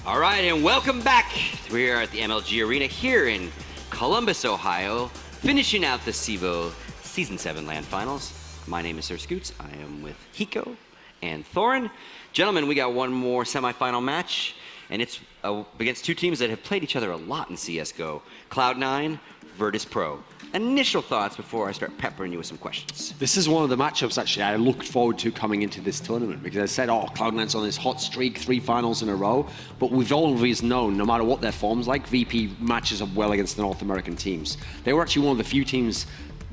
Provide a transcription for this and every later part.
All right, and welcome back. We are at the MLG Arena here in Columbus, Ohio, finishing out the CEVO Season 7 LAN Finals. My name is Sir Scoots. I am with Hiko and Thorin. Gentlemen, we got one more semifinal match, and it's against two teams that have played each other a lot in CSGO. Cloud9, Virtus.Pro. Initial thoughts before I start peppering you with some questions. This is one of the matchups actually I looked forward to coming into this tournament because I said, oh, Cloud9's on this hot streak, 3 finals in a row. But we've always known, no matter what their form's like, VP matches up well against the North American teams. They were actually one of the few teams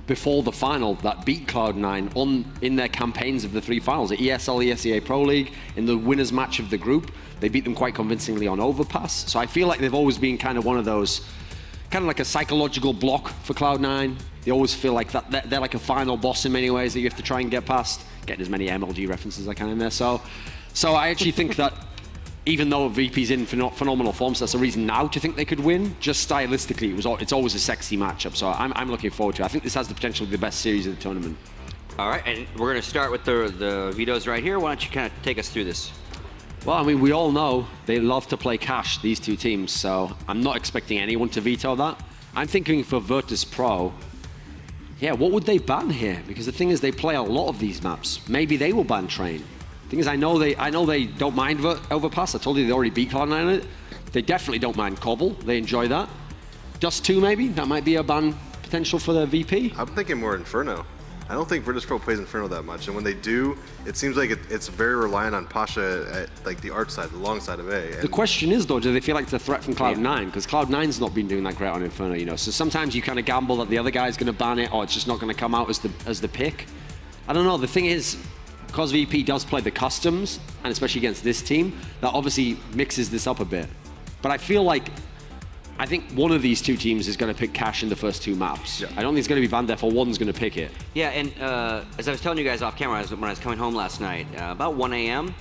before the final that beat Cloud9 in their campaigns of the 3 finals. At ESL, ESEA Pro League, in the winners match of the group, they beat them quite convincingly on Overpass. So I feel like they've always been kind of one of those, kind of like a psychological block for Cloud9. They always feel like that they're like a final boss in many ways that you have to try and get past. Getting as many MLG references as I can in there. So I actually think that even though VP's in phenomenal form, so that's a reason now to think they could win. Just stylistically, it's always a sexy matchup. So I'm looking forward to it. I think this has the potential to be the best series of the tournament. All right, and we're going to start with the vetoes right here. Why don't you kind of take us through this? Well, I mean, we all know they love to play cash, these two teams, so I'm not expecting anyone to veto that. I'm thinking for Virtus.Pro, yeah, what would they ban here? Because the thing is, they play a lot of these maps. Maybe they will ban Train. The thing is, I know they don't mind Overpass. I told you they already beat Cloud9 on it. They definitely don't mind Cobble. They enjoy that. Dust 2, maybe? That might be a ban potential for their VP. I'm thinking more Inferno. I don't think Virtus.Pro plays Inferno that much, and when they do, it seems like it's very reliant on Pasha at like the arch side, the long side of A. The question is though, do they feel like it's a threat from Cloud9? Because Cloud9's not been doing that great on Inferno, you know. So sometimes you kind of gamble that the other guy's going to ban it, or it's just not going to come out as the pick. I don't know. The thing is, because VP does play the customs, and especially against this team, that obviously mixes this up a bit. But I think one of these two teams is going to pick cash in the first 2 maps. Yeah. I don't think it's going to be banned, therefore one's going to pick it. Yeah, and as I was telling you guys off camera, when I was coming home last night, about 1 a.m.,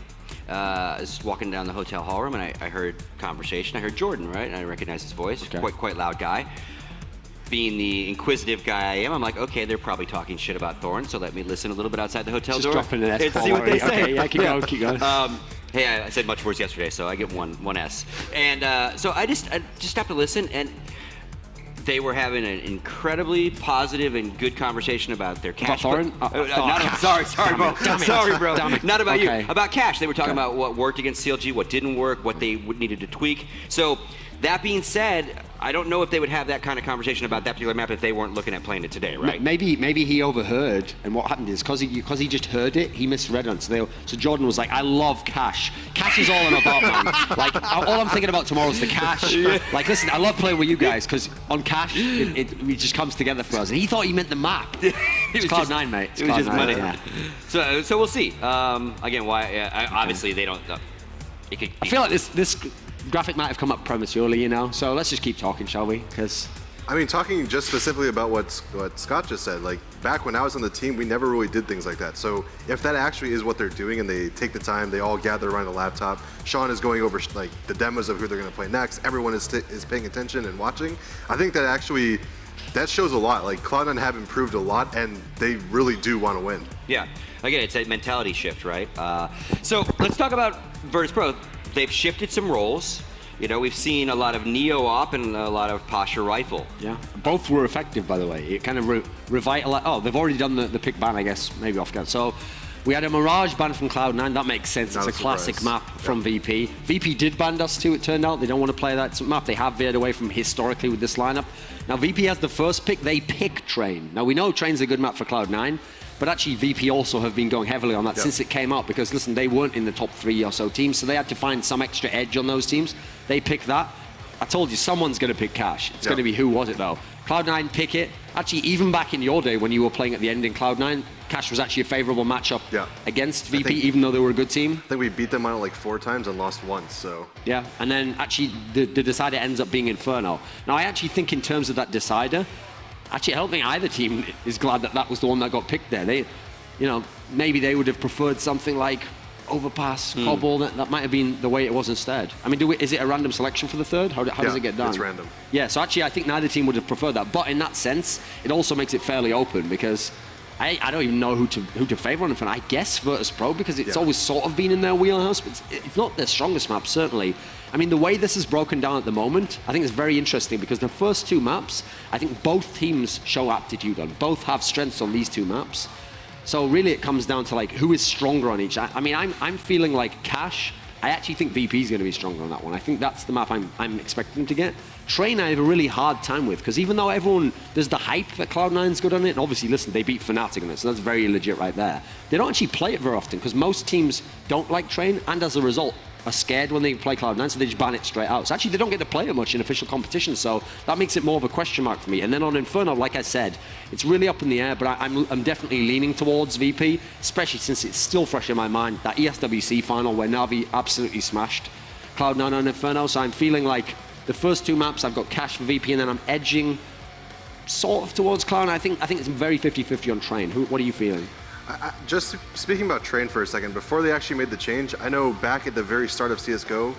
I was walking down the hotel hall room and I heard conversation. I heard Jordan, right? And I recognized his voice, okay. Quite loud guy. Being the inquisitive guy I am, I'm like, okay, they're probably talking shit about Thorn, so let me listen a little bit outside the hotel door. Just dropping an S. And see what they say. Okay, yeah, keep going. Hey, I said much worse yesterday, so I get one S. And so I just stopped to listen, and they were having an incredibly positive and good conversation about their cash. Sorry, bro. Not about okay. you. About cash. They were talking about what worked against CLG, what didn't work, what they needed to tweak. So that being said, I don't know if they would have that kind of conversation about that particular map if they weren't looking at playing it today, right? Maybe he overheard, and what happened is because he just heard it, he misread it. So Jordan was like, "I love cash. Cash is all I'm about, man. Like all I'm thinking about tomorrow is the cash. Like, listen, I love playing with you guys because on cash it just comes together for us." And he thought he meant the map. It's Cloud9, mate. It was just money. Yeah. So we'll see. Again, why? Obviously, they don't. I feel like this graphic might have come up prematurely, you know, so let's just keep talking, shall we? Because I mean, talking just specifically about what Scott just said, like back when I was on the team, we never really did things like that. So if that actually is what they're doing and they take the time, they all gather around the laptop, Sean is going over like the demos of who they're going to play next, everyone is paying attention and watching, I think that shows a lot. Like Cloud9 have improved a lot and they really do want to win. Yeah, again, it's a mentality shift, right? So let's talk about Virtus.Pro. They've shifted some roles. You know, we've seen a lot of Neo-Op and a lot of Pasha Rifle. Yeah, both were effective, by the way. It kind of revitalized. Oh, they've already done the pick ban, I guess, maybe off guard. So we had a Mirage ban from Cloud9. That makes sense. It's a classic map from VP. VP did ban Dust 2, it turned out. They don't want to play that map. They have veered away from historically with this lineup. Now, VP has the first pick. They pick Train. Now, we know Train's a good map for Cloud9. But actually, VP also have been going heavily on that since it came out because, listen, they weren't in the top 3 or so teams, so they had to find some extra edge on those teams. They picked that. I told you, someone's going to pick Cash. It's going to be who was it, though? Cloud9 pick it. Actually, even back in your day when you were playing at the end in Cloud9, Cash was actually a favorable matchup against VP, even though they were a good team. I think we beat them out like 4 times and lost once, so. Yeah, and then actually the decider ends up being Inferno. Now, I actually think in terms of that decider, actually, I don't think either team is glad that was the one that got picked there. They, you know, maybe they would have preferred something like Overpass, Cobble. That might have been the way it was instead. I mean, is it a random selection for the third? How does it get done? It's random. Yeah, so actually, I think neither team would have preferred that. But in that sense, it also makes it fairly open because I don't even know who to favor on it for. I guess Virtus.Pro because it's always sort of been in their wheelhouse, but it's not their strongest map, certainly. I mean, the way this is broken down at the moment, I think it's very interesting because the first 2 maps, I think both teams show aptitude on. Both have strengths on these 2 maps. So really it comes down to like who is stronger on each. I mean, I'm feeling like Cash, I actually think VP is going to be stronger on that one. I think that's the map I'm expecting to get. Train I have a really hard time with because even though there's the hype that Cloud9's good on it, and obviously, listen, they beat Fnatic on it, so that's very legit right there. They don't actually play it very often because most teams don't like Train, and as a result, are scared when they play Cloud9, so they just ban it straight out. So actually, they don't get to play it much in official competition, so that makes it more of a question mark for me. And then on Inferno, like I said, it's really up in the air, but I'm definitely leaning towards VP, especially since it's still fresh in my mind, that ESWC final where Na'Vi absolutely smashed Cloud9 on Inferno, so I'm feeling like the first 2 maps, I've got Cash for VP, and then I'm edging sort of towards Cloud9. I think it's very 50-50 on Train. What are you feeling? Just speaking about Train for a second, before they actually made the change, I know back at the very start of CSGO,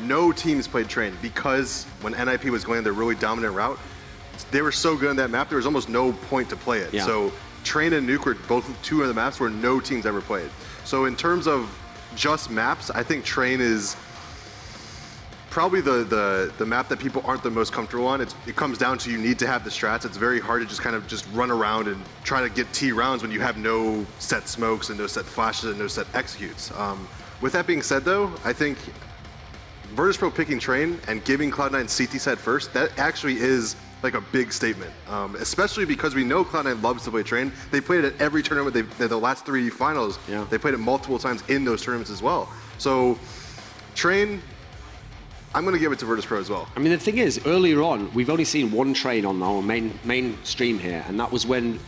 no teams played Train because when NIP was going their really dominant route, they were so good on that map, there was almost no point to play it. Yeah. So Train and Nuke were both 2 of the maps where no teams ever played. So in terms of just maps, I think Train is probably the map that people aren't the most comfortable on. It comes down to you need to have the strats. It's very hard to just kind of just run around and try to get T rounds when you have no set smokes and no set flashes and no set executes. With that being said though, I think Virtus.Pro picking Train and giving Cloud9 CT set first, that actually is like a big statement, especially because we know Cloud9 loves to play Train. They played it at every tournament, the last 3 finals, they played it multiple times in those tournaments as well. So Train, I'm going to give it to Virtus.Pro as well. I mean, the thing is, earlier on, we've only seen 1 Train on our main stream here, and that was when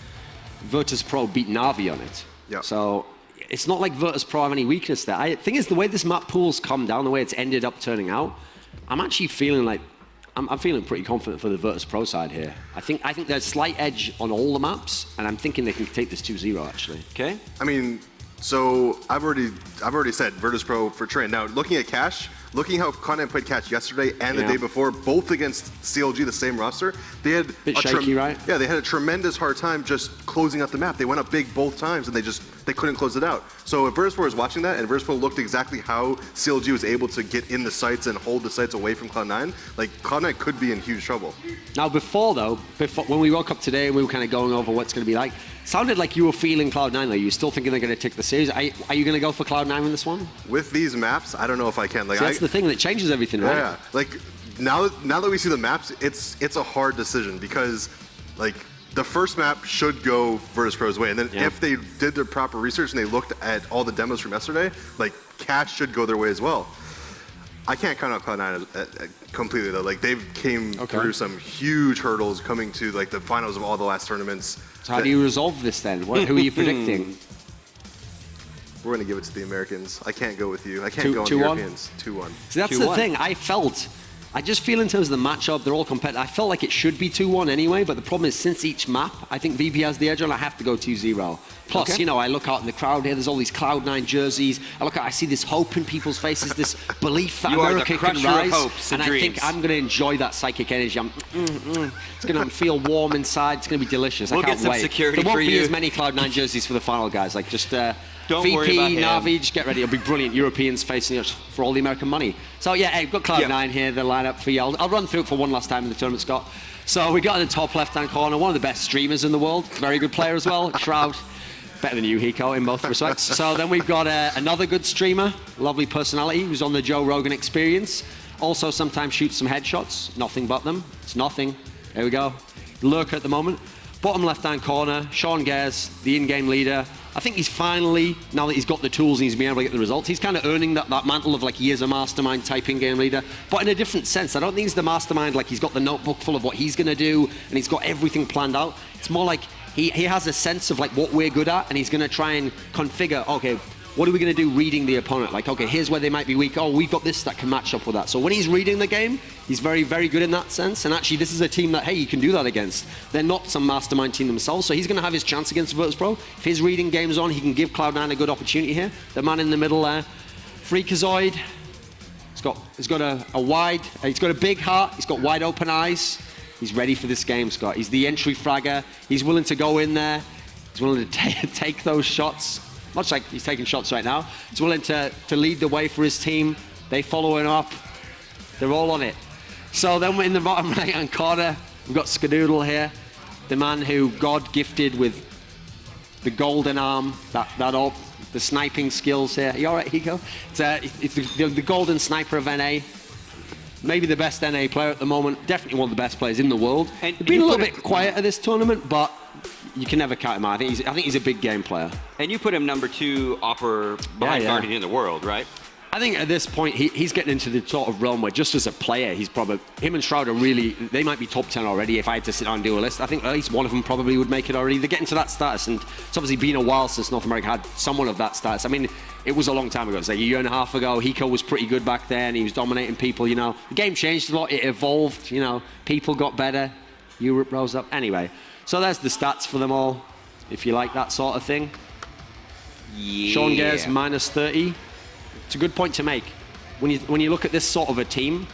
Virtus.Pro beat Na'Vi on it. Yeah. So it's not like Virtus.Pro have any weakness there. The thing is, the way this map pool's come down, the way it's ended up turning out, I'm actually feeling like I'm feeling pretty confident for the Virtus.Pro side here. I think there's slight edge on all the maps, and I'm thinking they can take this 2-0 actually. Okay. I mean, so I've already said Virtus.Pro for Train. Now looking at Cash, looking how Cloud9 played Cash yesterday and the day before, both against CLG, the same roster, they had bit shaky, right? Yeah, they had a tremendous hard time just closing out the map. They went up big both times and they couldn't close it out. So if Virtus.Pro is watching that and Virtus.Pro looked exactly how CLG was able to get in the sites and hold the sites away from Cloud9, like Cloud9 could be in huge trouble. Now before when we woke up today and we were kind of going over what's going to be like, sounded like you were feeling Cloud9 though. You're still thinking they're going to take the series. Are you going to go for Cloud9 in this one? With these maps, I don't know if I can. Like, so that's the thing that changes everything, right? Yeah, like now that we see the maps, it's a hard decision because like the first map should go Virtus.Pro's way, and then if they did their proper research and they looked at all the demos from yesterday, like Cash should go their way as well. I can't count out Cloud9 completely though. Like they've came through some huge hurdles coming to like the finals of all the last tournaments. So how do you resolve this then? Who are you predicting? We're going to give it to the Americans. I can't go with you. I can't go on the Europeans. 2-1. So that's the thing. I just feel in terms of the matchup, they're all competitive. I felt like it should be 2-1 anyway, but the problem is since each map, I think VP has the edge on, I have to go 2-0. Plus, you know, I look out in the crowd here, there's all these Cloud9 jerseys. I see this hope in people's faces, this belief that America can rise. And I think I'm going to enjoy that psychic energy. It's going to feel warm inside. It's going to be delicious. I can't get some wait. security there won't for be you. as many Cloud9 jerseys for the final, guys. Like just Don't VP, worry about Na'Vi, just get ready. It'll be brilliant. Europeans facing us for all the American money. So yeah, hey, we've got Cloud9 here, the lineup for you. I'll run through it for one last time in the tournament, Scott. So we got in the top left-hand corner, one of the best streamers in the world. Very good player as well, Shroud. Better than you, Hiko, in both respects. So then we've got another good streamer, lovely personality, who's on the Joe Rogan Experience. Also sometimes shoots some headshots. Nothing but them. It's nothing. There we go. Lurker at the moment. Bottom left-hand corner, Sean Gares, the in-game leader. I think he's finally, now that he's got the tools and he's been able to get the results, he's kind of earning that mantle of like he is a mastermind type in-game leader, but in a different sense. I don't think he's the mastermind like he's got the notebook full of what he's going to do and he's got everything planned out. It's more like he has a sense of like what we're good at and he's going to try and configure, okay, what are we going to do reading the opponent? Like, okay, here's where they might be weak. Oh, we've got this that can match up with that. So when he's reading the game, he's very, very good in that sense. And actually, this is a team that, hey, you can do that against. They're not some mastermind team themselves. So he's going to have his chance against Virtus.Pro. If his reading game's on, he can give Cloud9 a good opportunity here. The man in the middle there, Freakazoid. He's got a big heart. He's got wide open eyes. He's ready for this game, Scott. He's the entry fragger. He's willing to go in there. He's willing to take those shots, much like he's taking shots right now. He's willing to lead the way for his team. They follow him up. They're all on it. So then we're in the bottom right-hand corner. We've got Skadoodle here, the man who God gifted with the golden arm, the sniping skills here. Are you all right, Hiko? It's the golden sniper of NA. Maybe the best NA player at the moment. Definitely one of the best players in the world. He's been a little bit quiet at this tournament, but you can never count him out. I think he's a big game player. And you put him number 2 upper behind Guardian in the world, right? I think at this point, he's getting into the sort of realm where just as a player, he's probably, him and Shroud are really, they might be top 10 already if I had to sit down and do a list. I think at least one of them probably would make it already. They're getting to that status, and it's obviously been a while since North America had someone of that status. I mean, it was a long time ago. It's like a year and a half ago. Hiko was pretty good back then. He was dominating people, you know. The game changed a lot. It evolved, you know. People got better. Europe rose up. Anyway, so there's the stats for them all, if you like that sort of thing. Yeah. Sean Gares, minus 30. It's a good point to make. When you look at this sort of a team,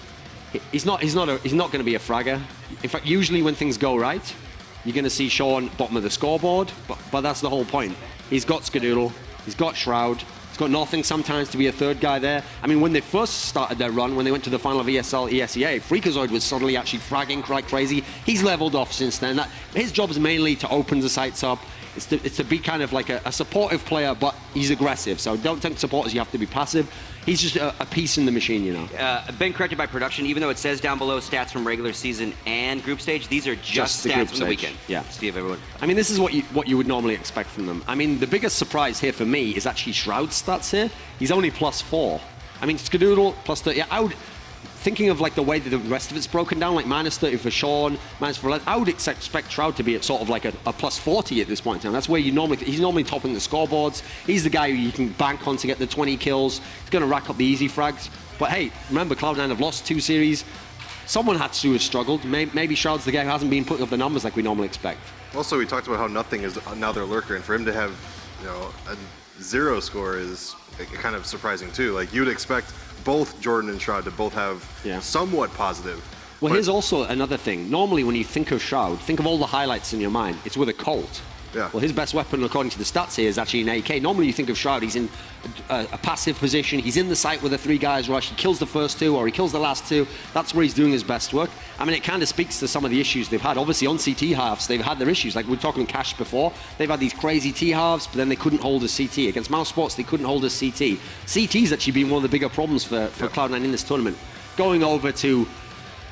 he's not going to be a fragger. In fact, usually when things go right, you're going to see Sean bottom of the scoreboard. But that's the whole point. He's got Skadoodle, he's got Shroud, he's got nothing sometimes to be a third guy there. I mean, when they first started their run, when they went to the final of ESL, ESEA, Freakazoid was suddenly actually fragging like crazy. He's leveled off since then. His job is mainly to open the sites up. It's to be kind of like a supportive player, but he's aggressive. So don't think supporters you have to be passive. He's just a piece in the machine, you know. Been corrected by production, even though it says down below stats from regular season and group stage, these are just stats from the weekend. Yeah. See if everyone. I mean, this is what you would normally expect from them. I mean, the biggest surprise here for me is actually Shroud's stats here. He's only +4. I mean, Skadoodle +30. Yeah, thinking of like the way that the rest of it's broken down, like minus 30 for Sean, minus for I would expect Shroud to be at sort of like a +40 at this point in time. That's where he's normally topping the scoreboards. He's the guy who you can bank on to get the 20 kills. He's going to rack up the easy frags. But hey, remember Cloud9 have lost 2 series. Someone had to have struggled. Maybe Shroud's the guy who hasn't been putting up the numbers like we normally expect. Also, we talked about how nothing is another lurker, and for him to have, you know, a 0 score is kind of surprising too. Like you'd expect both Jordan and Shroud to both have somewhat positive. Well, here's also another thing. Normally, when you think of Shroud, think of all the highlights in your mind. It's with a Colt. Yeah. Well, his best weapon, according to the stats here, is actually an AK. Normally, you think of Shroud, he's in a passive position. He's in the site with a 3 guys rush. He kills the first 2, or he kills the last 2. That's where he's doing his best work. I mean, it kind of speaks to some of the issues they've had. Obviously, on CT halves, they've had their issues. Like we were talking Cash before. They've had these crazy T halves, but then they couldn't hold a CT. Against Mouse Sports, they couldn't hold a CT. CT's actually been one of the bigger problems for Cloud9 in this tournament. Going over to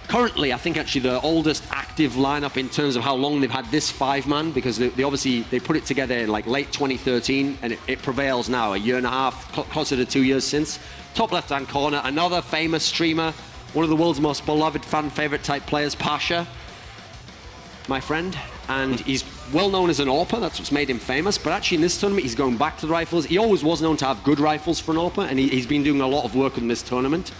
currently, I think actually the oldest active lineup in terms of how long they've had this 5-man, because they obviously put it together in like late 2013, and it prevails now, a year and a half, closer to 2 years since. Top left-hand corner, another famous streamer, one of the world's most beloved fan favorite type players, Pasha, my friend, and he's well known as an AWPer. That's what's made him famous. But actually in this tournament, he's going back to the rifles. He always was known to have good rifles for an AWPer, and he's been doing a lot of work in this tournament.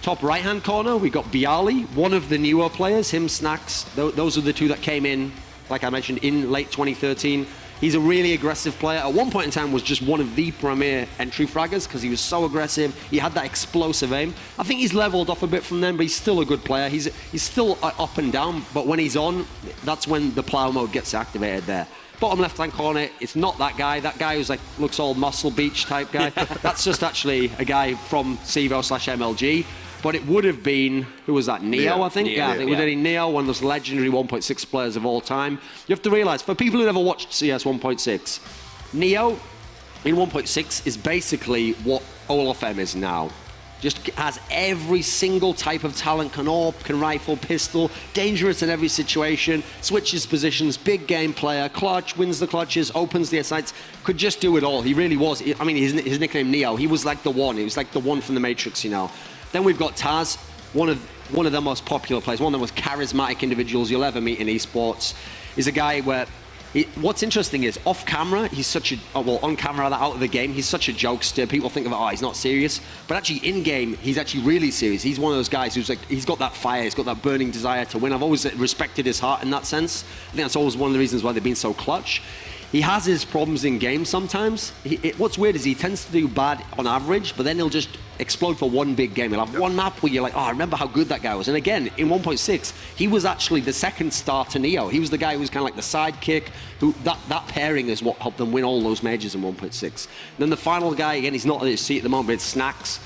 Top right-hand corner, we got Bialy, one of the newer players, him, Snacks. Those are the 2 that came in, like I mentioned, in late 2013. He's a really aggressive player. At one point in time was just one of the premier entry fraggers because he was so aggressive. He had that explosive aim. I think he's leveled off a bit from them, but he's still a good player. He's still up and down, but when he's on, that's when the plow mode gets activated there. Bottom left-hand corner, it's not that guy. That guy who's like, looks all Muscle Beach type guy. That's just actually a guy from CEVO/MLG. But it would have been, who was that, Neo, I think? I think it would have been Neo, one of those legendary 1.6 players of all time. You have to realize, for people who never watched CS 1.6, Neo in 1.6 is basically what OLFM is now. Just has every single type of talent, can AWP, can rifle, pistol, dangerous in every situation, switches positions, big game player, clutch, wins the clutches, opens the sights, could just do it all. He really was. I mean, his nickname Neo, he was like the one. He was like the one from the Matrix, you know. Then we've got Taz, one of the most popular players, one of the most charismatic individuals you'll ever meet in esports. He's a guy where, what's interesting is off camera, he's such a, on camera, out of the game, he's such a jokester. People think of, he's not serious. But actually in game, he's actually really serious. He's one of those guys who's like, he's got that fire, he's got that burning desire to win. I've always respected his heart in that sense. I think that's always one of the reasons why they've been so clutch. he has his problems in games sometimes. What's weird is he tends to do bad on average, but then he'll just explode for one big game. He'll have one map where you're like, oh, I remember how good that guy was. And again, in 1.6, he was actually the second star to Neo. He was the guy who was kind of like the sidekick, who that pairing is what helped them win all those majors in 1.6. Then the final guy, again, he's not at his seat at the moment, but it's Snacks.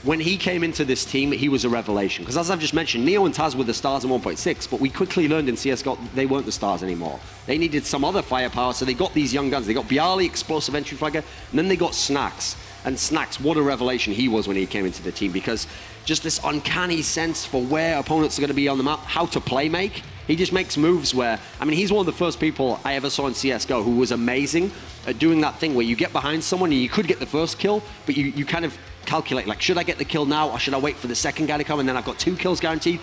When he came into this team, he was a revelation. Because as I've just mentioned, Neo and Taz were the stars in 1.6, but we quickly learned in CSGO they weren't the stars anymore. They needed some other firepower, so they got these young guns. They got Bialy, explosive entry flagger, and then they got Snacks. And Snacks, what a revelation he was when he came into the team, because just this uncanny sense for where opponents are going to be on the map, how to play make. He just makes moves where, I mean, he's one of the first people I ever saw in CSGO who was amazing at doing that thing where you get behind someone and you could get the first kill, but you kind of calculate, like, should I get the kill now or should I wait for the second guy to come and then I've got 2 kills guaranteed?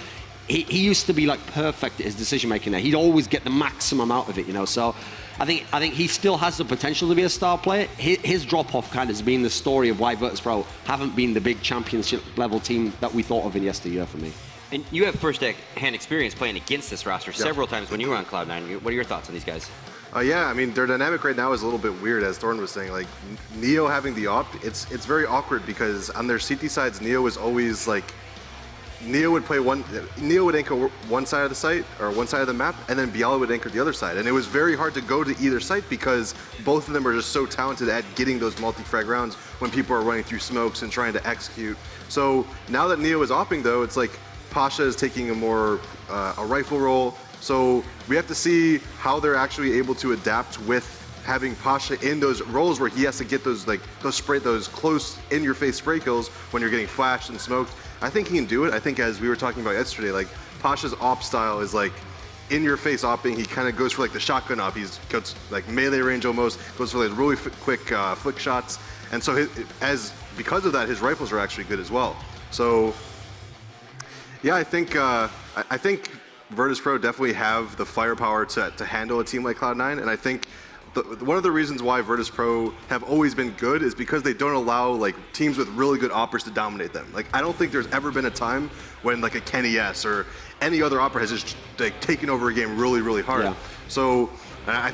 He used to be like perfect at his decision making there. He'd always get the maximum out of it, you know. So I think he still has the potential to be a star player. His drop off kind of has been the story of why Virtus.Pro haven't been the big championship level team that we thought of in yesteryear for me. And you have first-hand experience playing against this roster several times when you were on Cloud9. What are your thoughts on these guys? Yeah, I mean, their dynamic right now is a little bit weird, as Thorn was saying. Like, Neo having the op, it's very awkward because on their CT sides, Neo is always like, Neo would anchor one side of the site, or one side of the map, and then Bialy would anchor the other side. And it was very hard to go to either site because both of them are just so talented at getting those multi-frag rounds when people are running through smokes and trying to execute. So now that Neo is opping, though, it's like Pasha is taking a more a rifle role. So we have to see how they're actually able to adapt with having Pasha in those roles where he has to get those those close in-your-face spray kills when you're getting flashed and smoked. I think he can do it. I think, as we were talking about yesterday, like, Pasha's op style is like in-your-face opping. He kind of goes for like the shotgun op. He's got like melee range almost, goes for like really quick flick shots. And so because of that, his rifles are actually good as well. So yeah, I think Virtus.Pro definitely have the firepower to handle a team like Cloud9, and I think one of the reasons why Virtus.Pro have always been good is because they don't allow like teams with really good operators to dominate them. Like, I don't think there's ever been a time when like a Kenny S or any other operator has just like taken over a game really, really hard. Yeah. So I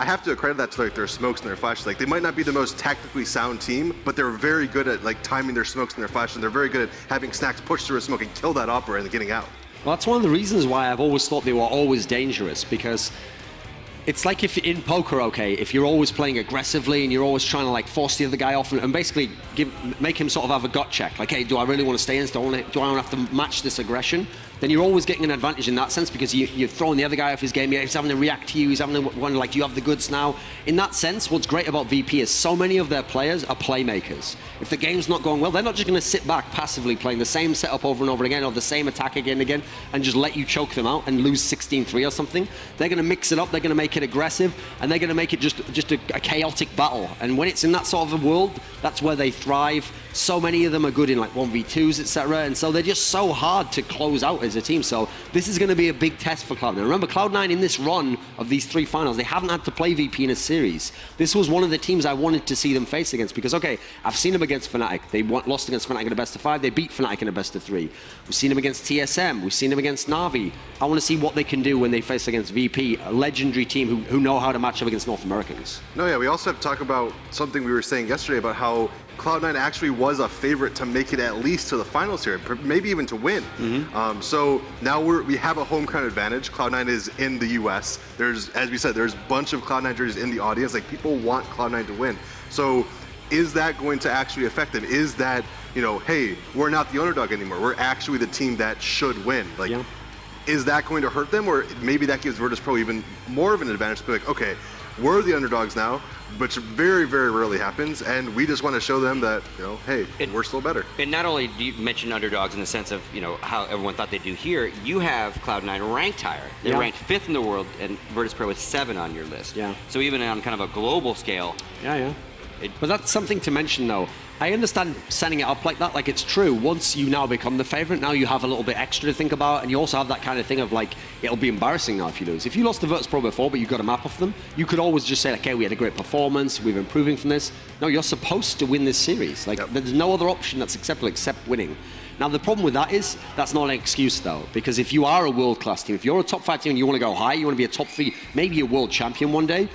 have to credit that to like their smokes and their flashes. Like, they might not be the most tactically sound team, but they're very good at like timing their smokes and their flashes. And they're very good at having Snacks push through a smoke and kill that operator and getting out. Well, that's one of the reasons why I've always thought they were always dangerous, because it's like if in poker, okay, if you're always playing aggressively and you're always trying to like force the other guy off and basically make him sort of have a gut check, like, hey, do I really want to stay in? Do I want to have to match this aggression? Then you're always getting an advantage in that sense because you're throwing the other guy off his game. He's having to react to you. He's having to wonder, like, do you have the goods now? In that sense, what's great about VP is so many of their players are playmakers. If the game's not going well, they're not just going to sit back passively playing the same setup over and over again or the same attack again and again and just let you choke them out and lose 16-3 or something. They're going to mix it up. They're going to make it aggressive, and they're going to make it just a chaotic battle. And when it's in that sort of a world, that's where they thrive. So many of them are good in like 1v2s, etc. And so they're just so hard to close out as a team. So this is going to be a big test for Cloud9. Remember, Cloud9 in this run of these 3 finals, they haven't had to play VP in a series. This was one of the teams I wanted to see them face against because, okay, I've seen them against Fnatic. They lost against Fnatic in a best of 5. They beat Fnatic in a best of 3. We've seen them against TSM. We've seen them against Na'Vi. I want to see what they can do when they face against VP, a legendary team who know how to match up against North Americans. No, yeah, we also have to talk about something we were saying yesterday about how Cloud9 actually was a favorite to make it at least to the finals here, maybe even to win. Mm-hmm. So now we have a home ground advantage. Cloud9 is in the US. There's, as we said, there's a bunch of Cloud9 jerseys in the audience. Like, people want Cloud9 to win. So is that going to actually affect them? Is that, you know, hey, we're not the underdog anymore. We're actually the team that should win. Like, yeah. Is that going to hurt them? Or maybe that gives Virtus.Pro even more of an advantage to be like, okay, we're the underdogs now, which very, very rarely happens, and we just want to show them that, you know, hey, we're still better. And not only do you mention underdogs in the sense of, you know, how everyone thought they'd do here, you have Cloud9 ranked higher. They're ranked 5th in the world, and Virtus.Pro is 7 on your list. Yeah. So even on kind of a global scale. Yeah. But that's something to mention, though. I understand setting it up like that, like it's true. Once you now become the favorite, now you have a little bit extra to think about, and you also have that kind of thing of like, it'll be embarrassing now if you lose. If you lost to Virtus.Pro before, but you got a map off them, you could always just say, okay, we had a great performance, we're improving from this. No, you're supposed to win this series. Like, there's no other option that's acceptable except winning. Now, the problem with that is, that's not an excuse, though, because if you are a world-class team, if you're a top 5 team and you want to go high, you want to be a top 3, maybe a world champion one day,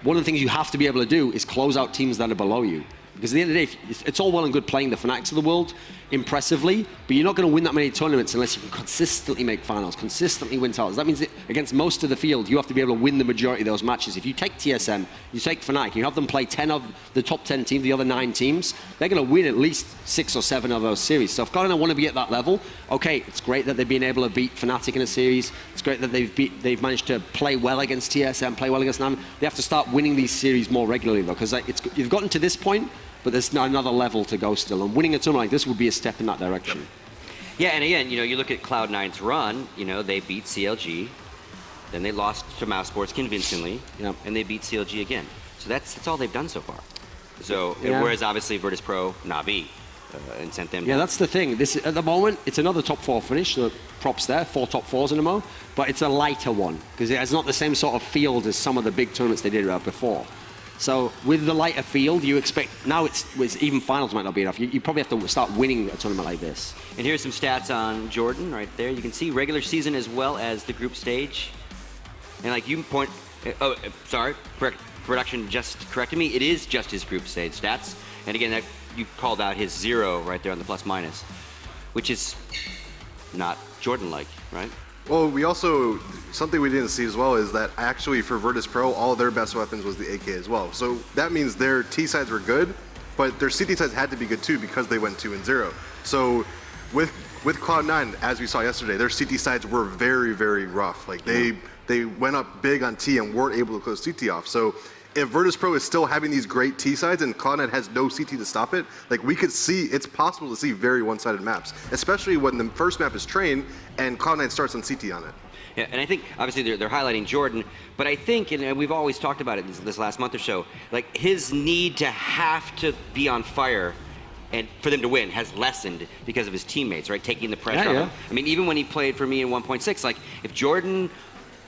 one of the things you have to be able to do is close out teams that are below you. Because at the end of the day, it's all well and good playing the Fanatics of the world impressively, but you're not going to win that many tournaments unless you can consistently make finals, consistently win titles. That means that against most of the field, you have to be able to win the majority of those matches. If you take TSM, you take Fnatic, you have them play 10 of the top 10 teams, the other 9 teams, they're going to win at least 6 or 7 of those series. So if Cloud9 want to be at that level, okay, it's great that they've been able to beat Fnatic in a series. It's great that they've managed to play well against TSM, play well against NAM. They have to start winning these series more regularly, though, because you've gotten to this point, but there's another level to go still. And winning a tournament like this would be a step in that direction. Yeah, and again, you look at Cloud9's run, they beat CLG, then they lost to Mouse Sports convincingly, and they beat CLG again. So that's all they've done so far. So, whereas obviously Virtus.Pro, Na'Vi, and sent them. Yeah, that's the thing. This at the moment, it's another top 4 finish. So props there, 4 top 4s in a mo, but it's a lighter one because it has not the same sort of field as some of the big tournaments they did before. So with the lighter field, you expect, now it's even finals might not be enough. You probably have to start winning a tournament like this. And here's some stats on Jordan right there. You can see regular season as well as the group stage. And like you point, oh, sorry, production just corrected me. It is just his group stage stats. And again, you called out his 0 right there on the plus minus, which is not Jordan-like, right? Well, we also, something we didn't see as well is that actually for Virtus.Pro, all their best weapons was the AK as well. So that means their T sides were good, but their CT sides had to be good too because they went 2-0. So with Cloud9, as we saw yesterday, their CT sides were very, very rough. Like they went up big on T and weren't able to close CT off. So if Virtus.Pro is still having these great T sides and Cloud9 has no CT to stop it, like we could see, it's possible to see very one-sided maps, especially when the first map is train and Cloud9 starts on CT on it. Yeah, and I think obviously they're highlighting Jordan, but I think, and we've always talked about it this last month or so, like his need to have to be on fire and for them to win has lessened because of his teammates, right? Taking the pressure off him. I mean, even when he played for me in 1.6, like if Jordan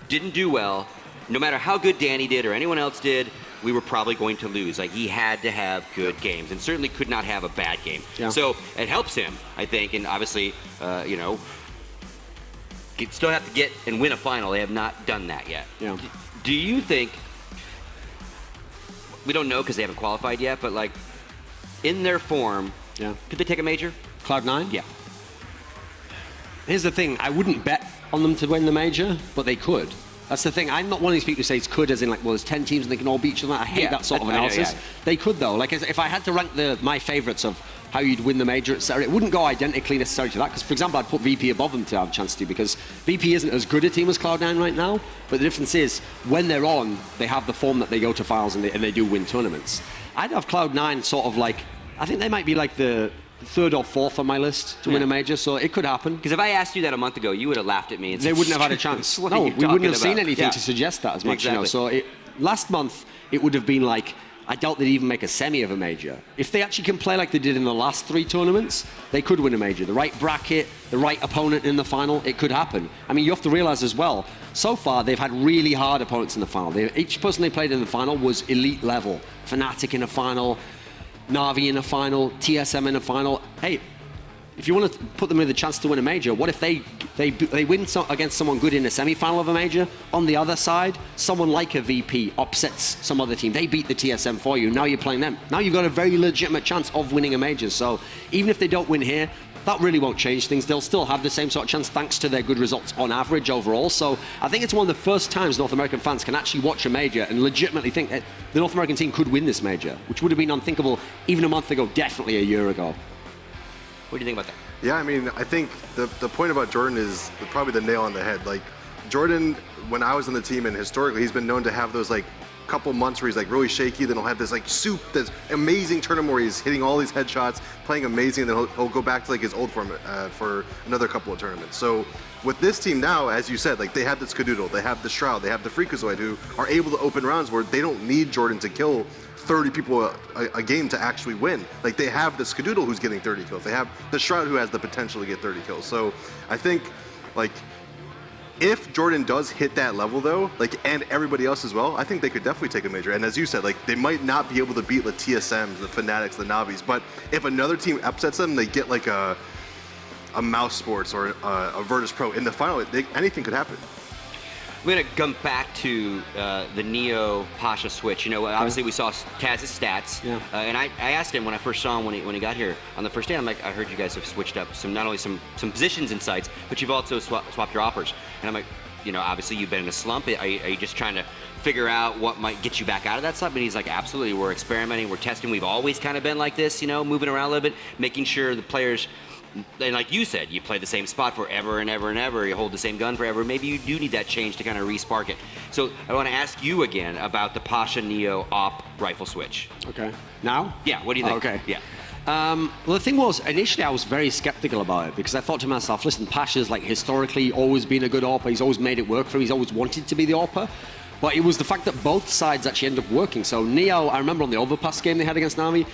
didn't do well, no matter how good Danny did or anyone else did, we were probably going to lose. Like he had to have good games and certainly could not have a bad game. Yeah. So it helps him, I think, and obviously, still have to get and win a final. They have not done that yet. Yeah. Do you think, we don't know because they haven't qualified yet, but like in their form, could they take a major? Cloud9? Yeah. Here's the thing, I wouldn't bet on them to win the major, but they could. That's the thing. I'm not one of these people who say it's could, as in like, well, there's 10 teams and they can all beat each other. I hate that sort of analysis. They could though. Like if I had to rank my favorites of how you'd win the major, etc., it wouldn't go identically necessarily to that. Because for example, I'd put VP above them to have a chance to, because VP isn't as good a team as Cloud9 right now. But the difference is when they're on, they have the form that they go to finals and they do win tournaments. I'd have Cloud9 sort of like, I think they might be like the 3rd or 4th on my list to win a major, so it could happen. Because if I asked you that a month ago, you would have laughed at me and said, they wouldn't have had a chance. No, we wouldn't have seen anything to suggest that as much, So last month, it would have been like, I doubt they'd even make a semi of a major. If they actually can play like they did in the last 3 tournaments, they could win a major. The right bracket, the right opponent in the final, it could happen. I mean, you have to realize as well, so far they've had really hard opponents in the final. Each person they played in the final was elite level. Fnatic in a final, Na'Vi in a final, TSM in a final. Hey, if you want to put them with a chance to win a major, what if they win against someone good in a semi-final of a major? On the other side, someone like a VP upsets some other team. They beat the TSM for you. Now you're playing them. Now you've got a very legitimate chance of winning a major. So even if they don't win here, that really won't change things. They'll still have the same sort of chance thanks to their good results on average overall. So I think it's one of the first times North American fans can actually watch a major and legitimately think that the North American team could win this major, which would have been unthinkable even a month ago, definitely a year ago. What do you think about that? Yeah, I mean, I think the point about Jordan is probably the nail on the head. Like Jordan, when I was on the team and historically, he's been known to have those like couple months where he's like really shaky, then he'll have this like this amazing tournament where he's hitting all these headshots, playing amazing, and then he'll go back to like his old form for another couple of tournaments. So with this team now, as you said, like they have the Skadoodle, they have the Shroud, they have the Freakazoid, who are able to open rounds where they don't need Jordan to kill 30 people a game to actually win. Like they have the Skadoodle who's getting 30 kills. They have the Shroud who has the potential to get 30 kills. So I think like if Jordan does hit that level though, like and everybody else as well, I think they could definitely take a major. And as you said, like they might not be able to beat the TSMs, the Fanatics, the Navis, but if another team upsets them, they get like a Mouse Sports or a Virtus.Pro in the final, anything could happen. I'm gonna come back to the Neo Pasha switch. You know, obviously we saw Taz's stats, and I asked him when I first saw him when he got here on the first day. I'm like, I heard you guys have switched up not only some positions and sites, but you've also swapped your oppers. And I'm like, you know, obviously you've been in a slump. Are you just trying to figure out what might get you back out of that slump? And he's like, absolutely. We're experimenting. We're testing. We've always kind of been like this, you know, moving around a little bit, making sure the players. And like you said, you play the same spot forever and ever and ever. You hold the same gun forever. Maybe you do need that change to kind of re-spark it. So I want to ask you again about the Pasha Neo Op rifle switch. Okay. Now? Yeah. What do you think? Okay. Yeah. Well, the thing was, initially I was very skeptical about it because I thought to myself, listen, Pasha's like historically always been a good AWPer. He's always made it work for him. He's always wanted to be the AWPer. But it was the fact that both sides actually ended up working. So Neo, I remember on the Overpass game they had against Na'Vi,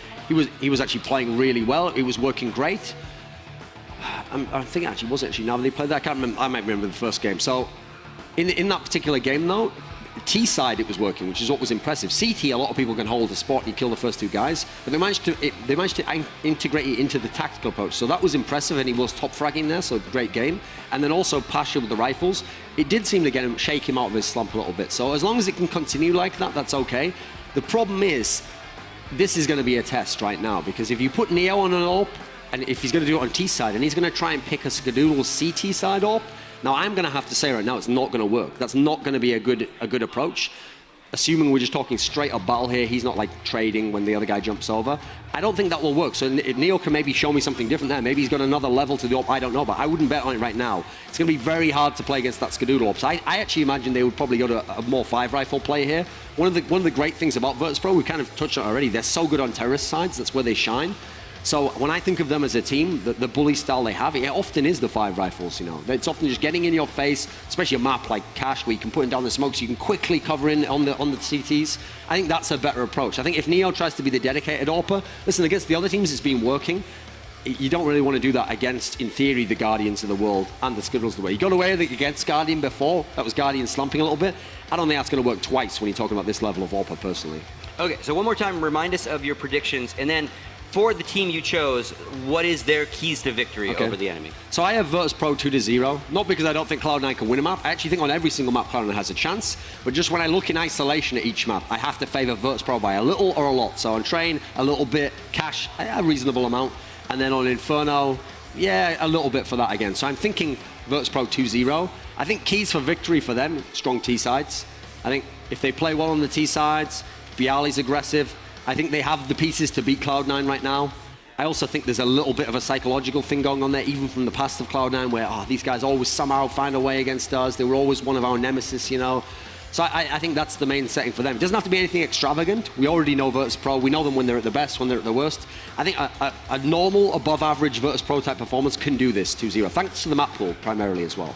he was actually playing really well. It was working great. I think actually was it actually Na'Vi they played that? I can't remember. I might remember the first game. So in that particular game though, T side it was working, which is what was impressive. CT, a lot of people can hold a spot and you kill the first two guys, but they managed to integrate it into the tactical approach. So that was impressive, and he was top fragging there, so great game. And then also Pasha with the rifles, it did seem to shake him out of his slump a little bit. So as long as it can continue like that, that's okay. The problem is, this is going to be a test right now, because if you put Neo on an AWP, and if he's going to do it on T side, and he's going to try and pick a Skadoodle CT side AWP, now I'm going to have to say right now it's not going to work. That's not going to be a good approach. Assuming we're just talking straight up battle here, he's not like trading when the other guy jumps over. I don't think that will work. So Neo can maybe show me something different there. Maybe he's got another level to the AWP, I don't know, but I wouldn't bet on it right now. It's going to be very hard to play against that Skadoodle AWP. So I actually imagine they would probably go to a more 5-rifle play here. One of the great things about Virtus.Pro, we kind of touched on it already, they're so good on terrorist sides, that's where they shine. So when I think of them as a team, the bully style they have, it often is the 5 rifles, you know. It's often just getting in your face, especially a map like Cache where you can put down the smoke so you can quickly cover in on the CTs. I think that's a better approach. I think if Neo tries to be the dedicated AWPer, listen, against the other teams it's been working. You don't really want to do that against, in theory, the Guardians of the world and the Skittles of the way. You got away with it against Guardian before, that was Guardian slumping a little bit. I don't think that's going to work twice when you're talking about this level of AWPer personally. Okay, so one more time, remind us of your predictions, and then for the team you chose, what is their keys to victory over the enemy? So I have Virtus.Pro 2-0, not because I don't think Cloud9 can win a map. I actually think on every single map Cloud9 has a chance, but just when I look in isolation at each map, I have to favor Virtus.Pro by a little or a lot. So on Train, a little bit, Cache, a reasonable amount, and then on Inferno, yeah, a little bit for that again. So I'm thinking Virtus.Pro 2-0. I think keys for victory for them, strong T sides. I think if they play well on the T sides, Bialy's aggressive, I think they have the pieces to beat Cloud9 right now. I also think there's a little bit of a psychological thing going on there, even from the past of Cloud9, where these guys always somehow find a way against us. They were always one of our nemesis, you know. So I think that's the main setting for them. It doesn't have to be anything extravagant. We already know Virtus.Pro. We know them when they're at the best, when they're at the worst. I think a normal, above-average Virtus.Pro type performance can do this 2-0, thanks to the map pool primarily as well.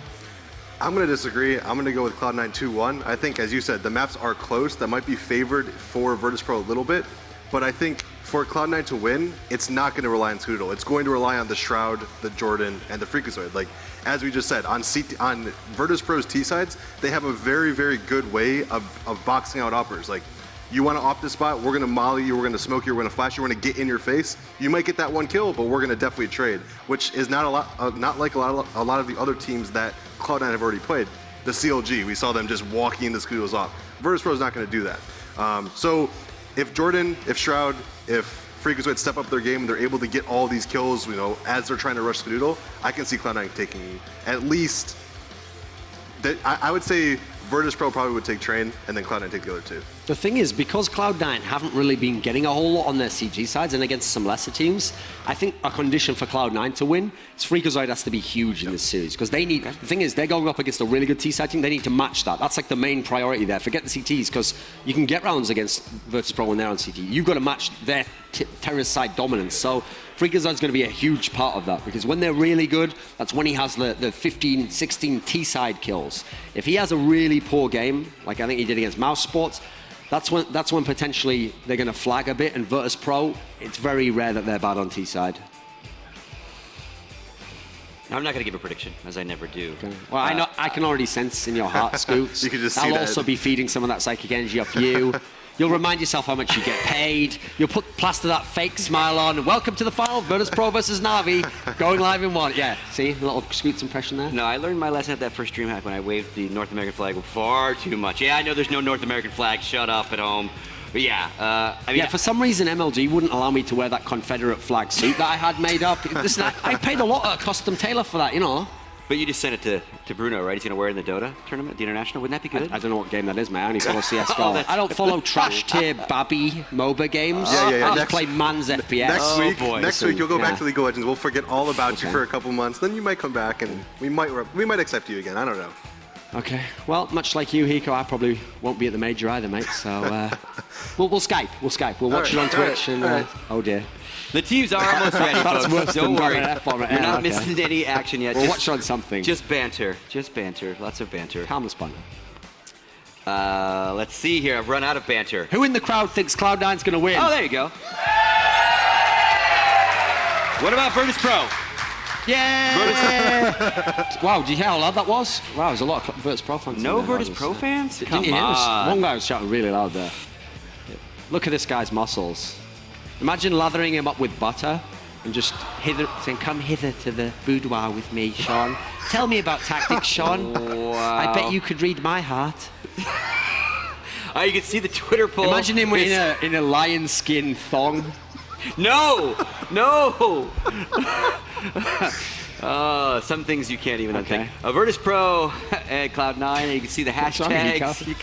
I'm going to disagree. I'm going to go with Cloud9 2-1. I think, as you said, the maps are close. That might be favored for Virtus.Pro a little bit. But I think for Cloud9 to win, it's not going to rely on Skadoodle. It's going to rely on the Shroud, the Jordan, and the Freakazoid. Like, as we just said, on Virtus.Pro's T sides, they have a very, very good way of boxing out uppers. Like, you want to opt this spot, we're going to molly you, we're going to smoke you, we're going to flash you, we're going to get in your face. You might get that one kill, but we're going to definitely trade, which is not like a lot of the other teams that Cloud9 have already played. The CLG, we saw them just walking the Skadoodles off. Virtus.Pro is not going to do that. So if Jordan, if Shroud, if Freakazoid step up their game and they're able to get all these kills, you know, as they're trying to rush Skadoodle, I can see Cloud9 taking at least. I would say Virtus.Pro probably would take Train, and then Cloud9 take the other two. The thing is, because Cloud9 haven't really been getting a whole lot on their CG sides and against some lesser teams, I think a condition for Cloud9 to win is Freakazoid has to be huge in this series, because they need, the thing is, they're going up against a really good T-side team, they need to match that. That's like the main priority there. Forget the CTs, because you can get rounds against Virtus.Pro when they're on CT. You've got to match their terrorist side dominance. So Freakazoid's going to be a huge part of that, because when they're really good, that's when he has the 15, 16 T-side kills. If he has a really poor game, like I think he did against Mouse Sports, that's when potentially they're going to flag a bit, and Virtus.Pro, it's very rare that they're bad on T-side. I'm not going to give a prediction, as I never do. Okay. Well, I can already sense in your heart, Scoots. You can just see I'll that. also be feeding some of that psychic energy off you. You'll remind yourself how much you get paid. You'll plaster that fake smile on. Welcome to the final, Virtus.Pro versus Na'Vi, going live in 1. Yeah, see, a little Scoots impression there. No, I learned my lesson at that first DreamHack when I waved the North American flag far too much. Yeah, I know there's no North American flag. Shut up at home. But yeah, I mean, yeah, for some reason MLG wouldn't allow me to wear that Confederate flag suit that I had made up. Listen, I paid a lot at a custom tailor for that, you know. But you just sent it to Bruno, right? He's going to wear it in the Dota tournament, the international. Wouldn't that be good? I don't know what game that is, man. I only follow CSGO. Oh, I don't follow trash tier babby MOBA games. Yeah. I just play man's FPS. Next week you'll go back to League of Legends. We'll forget all about you for a couple months. Then you might come back and we might accept you again. I don't know. Okay. Well, much like you, Hiko, I probably won't be at the major either, mate. So we'll Skype. We'll Skype. We'll watch it on Twitch. And oh dear. The teams are almost ready, That's folks. worse Don't than worry. F1 You're not missing any action yet. We'll watch on something. Just banter. Just banter. Lots of banter. Harmless banter. Let's see here. I've run out of banter. Who in the crowd thinks Cloud9's going to win? Oh, there you go. What about Virtus.Pro? Yeah! Wow, did you hear how loud that was? Wow, there's a lot of Virtus.Pro fans. No Virtus.Pro fans? Didn't Come you hear? on. One guy was shouting really loud there. Look at this guy's muscles. Imagine lathering him up with butter and just saying, come hither to the boudoir with me, Sean. Tell me about tactics, Sean. Wow. I bet you could read my heart. Oh, you can see the Twitter poll. Imagine him in a lion skin thong. No! No! Some things you can't even Okay. unthink. Virtus.Pro and Cloud9, you can see the hashtags.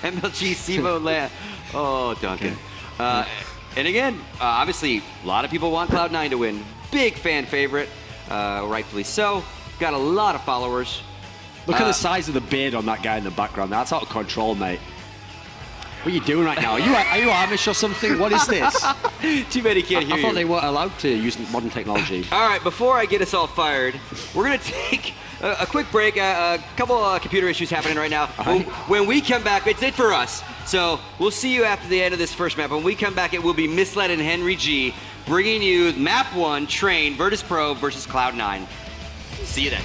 MLG, CEVO, land. Oh, Duncan. Okay. And again, obviously, a lot of people want Cloud9 to win. Big fan favorite, rightfully so. Got a lot of followers. Look at the size of the beard on that guy in the background. That's out of control, mate. What are you doing right now? Are you Amish or something? What is this? Too many can't hear I thought you. they weren't allowed to use modern technology. All right, before I get us all fired, we're going to take a quick break. A couple computer issues happening right now. Right. When we come back, it's it for us. So we'll see you after the end of this first map. When we come back, it will be Misled and Henry G bringing you Map 1, Train, Virtus.Pro versus Cloud9. See you then.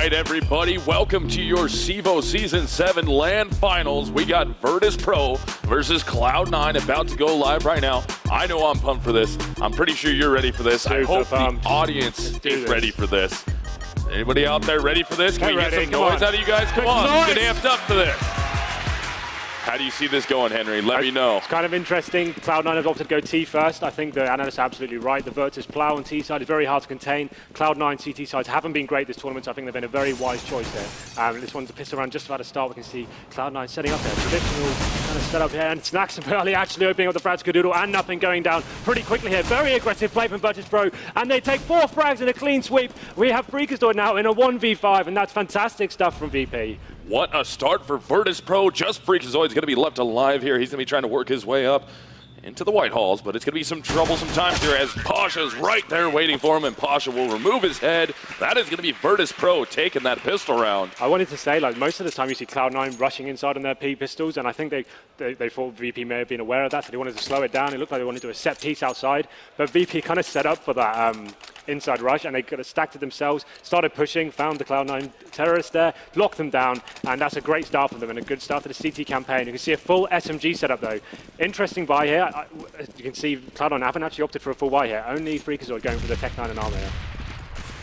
right, everybody, welcome to your CEVO Season 7 LAN Finals. We got Virtus.Pro versus Cloud9 about to go live right now. I know I'm pumped for this. I'm pretty sure you're ready for this. I hope the audience is ready for this. Anybody out there ready for this? Can we get some noise out of you guys? Come on, get amped up for this. How do you see this going, Henry? Let me know. It's kind of interesting. Cloud9 have opted to go T first. I think the analysts are absolutely right. The Virtus.Pro on T side is very hard to contain. Cloud9 CT sides haven't been great this tournament, so I think they've been a very wise choice there. This one's a pistol round just about to start. We can see Cloud9 setting up their traditional kind of setup here, and Snacks and Burley actually opening up the Brad's Cadoodle, and nothing going down pretty quickly here. Very aggressive play from Virtus.Pro, and they take 4 frags in a clean sweep. We have Freakazoid now in a 1v5, and that's fantastic stuff from VP. What a start for Virtus.Pro. Just Freakazoid's going to be left alive here. He's going to be trying to work his way up into the White Halls, but it's going to be some troublesome times here as Pasha's right there waiting for him, and Pasha will remove his head. That is going to be Virtus.Pro taking that pistol round. I wanted to say, like, most of the time you see Cloud9 rushing inside on their P pistols, and I think they thought VP may have been aware of that, so they wanted to slow it down. It looked like they wanted to do a set piece outside, but VP kind of set up for that inside rush, and they could have stacked it themselves, started pushing, found the Cloud9 terrorists there, locked them down, and that's a great start for them and a good start to the CT campaign. You can see a full SMG setup though. Interesting buy here. You can see Cloud9 haven't actually opted for a full buy here. Only Freakazoid going for the Tech 9 and armor here.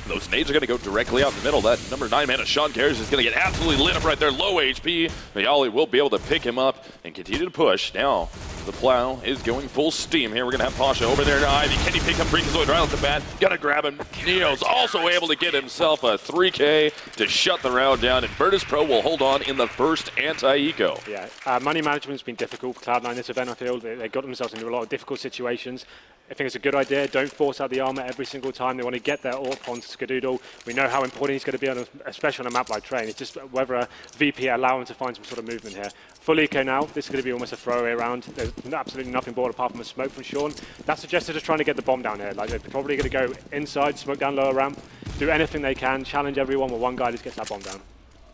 Those nades are going to go directly out in the middle. That number 9 man of Sean Garris is going to get absolutely lit up right there. Low HP. Mayali will be able to pick him up and continue to push. Now, the plow is going full steam here. We're going to have Pasha over there to Ivy. Can he pick up Freakazoid right off the bat? Got to grab him. Neo's also able to get himself a 3K to shut the round down, and Virtus.Pro will hold on in the first anti-eco. Yeah, money management's been difficult for Cloud9 this event, I feel. They got themselves into a lot of difficult situations. I think it's a good idea. Don't force out the armor every single time. They want to get their AWP on Skadoodle. We know how important he's going to be, especially on a map like Train. It's just whether a VP allow him to find some sort of movement here. Full eco now. This is going to be almost a throwaway round. There's absolutely nothing bought apart from a smoke from Sean. That's suggested as trying to get the bomb down here. Like, they're probably going to go inside, smoke down lower ramp, do anything they can, challenge everyone, with one guy just gets that bomb down.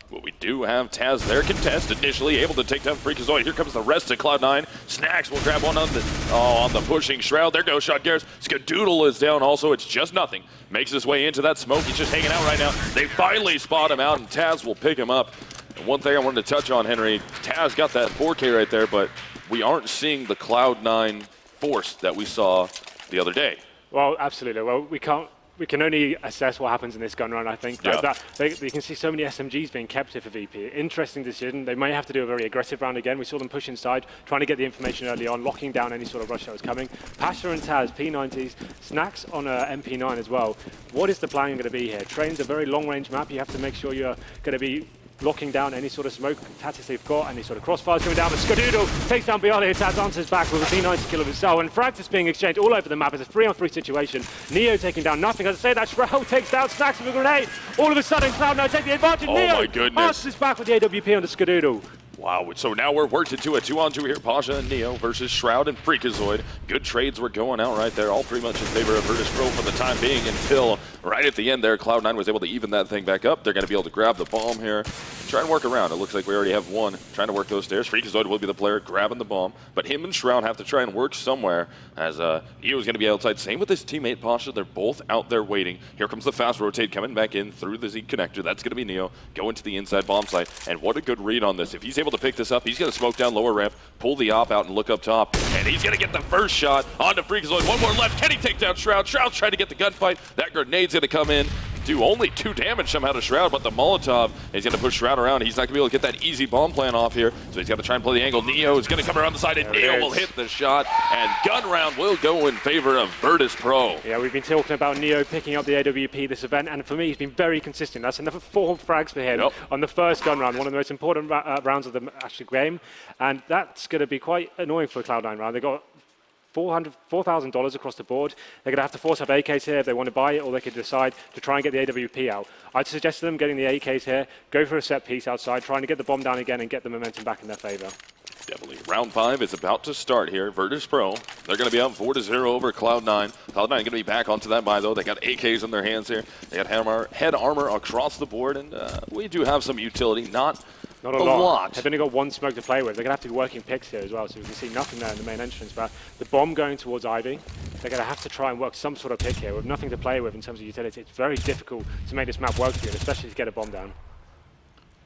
Well, we do have Taz there contest, initially able to take down Freakazoid. Here comes the rest of Cloud9. Snacks will grab one on the pushing Shroud. There goes Sean Garris. Skadoodle is down also. It's just nothing. Makes his way into that smoke. He's just hanging out right now. They finally spot him out, and Taz will pick him up. And one thing I wanted to touch on, Henry, Taz got that 4K right there, but we aren't seeing the Cloud9 force that we saw the other day. Well, absolutely. Well, we can only assess what happens in this gun run, I think. Yeah. You can see so many SMGs being kept here for VP. Interesting decision. They may have to do a very aggressive round again. We saw them push inside, trying to get the information early on, locking down any sort of rush that was coming. Pasha and Taz, P90s, Snacks on a MP9 as well. What is the plan going to be here? Train's a very long-range map. You have to make sure you're going to be locking down any sort of smoke tactics they've got, any sort of crossfires coming down. But Skadoodle takes down Bialy. Taz answers back with a P90 kill of himself, and frags is being exchanged all over the map. It's a 3-on-3 situation. Neo taking down nothing. As I say, that Shroud takes down Snacks with a grenade. All of a sudden, Cloud9 take the advantage. Oh Neo my goodness. answers back with the AWP on the Skadoodle. Wow, so now we're worked into a 2-on-2 here. Pasha and Neo versus Shroud and Freakazoid. Good trades were going out right there, all pretty much in favor of Virtus.Pro for the time being, until right at the end there, Cloud9 was able to even that thing back up. They're going to be able to grab the bomb here, try and work around. It looks like we already have one trying to work those stairs. Freakazoid will be the player grabbing the bomb, but him and Shroud have to try and work somewhere, as Neo's going to be outside. Same with his teammate Pasha. They're both out there waiting. Here comes the fast rotate coming back in through the Z connector. That's going to be Neo going to the inside bomb site, and what a good read on this. If he's able to pick this up, he's going to smoke down lower ramp, pull the op out and look up top, and he's going to get the first shot onto Freakazoid. One more left. Can he take down Shroud? Shroud's trying to get the gunfight. That grenade's going to come in, do only 2 damage somehow to Shroud, but the Molotov is going to push Shroud around. He's not going to be able to get that easy bomb plan off here, so he's got to try and play the angle. Neo is going to come around the side, and Neo will hit the shot, and gun round will go in favor of Virtus.Pro. Yeah, we've been talking about Neo picking up the AWP this event, and for me, he's been very consistent. That's another 4 frags for him on the first gun round, one of the most important rounds of the actual game, and that's going to be quite annoying for a Cloud9 round. They got $4,000 across the board. They're going to have to force up AKs here if they want to buy it, or they could decide to try and get the AWP out. I'd suggest to them getting the AKs here, go for a set piece outside, trying to get the bomb down again and get the momentum back in their favor. Definitely. Round 5 is about to start here. Virtus.Pro, they're going to be up 4-0 over Cloud9. Cloud9 going to be back onto that buy, though. They got AKs in their hands here. They got head armor across the board, and we do have some utility. Not a lot. They've only got 1 smoke to play with. They're going to have to be working picks here as well, so we can see nothing there in the main entrance. But the bomb going towards Ivy, they're going to have to try and work some sort of pick here with nothing to play with in terms of utility. It's very difficult to make this map work for you, especially to get a bomb down.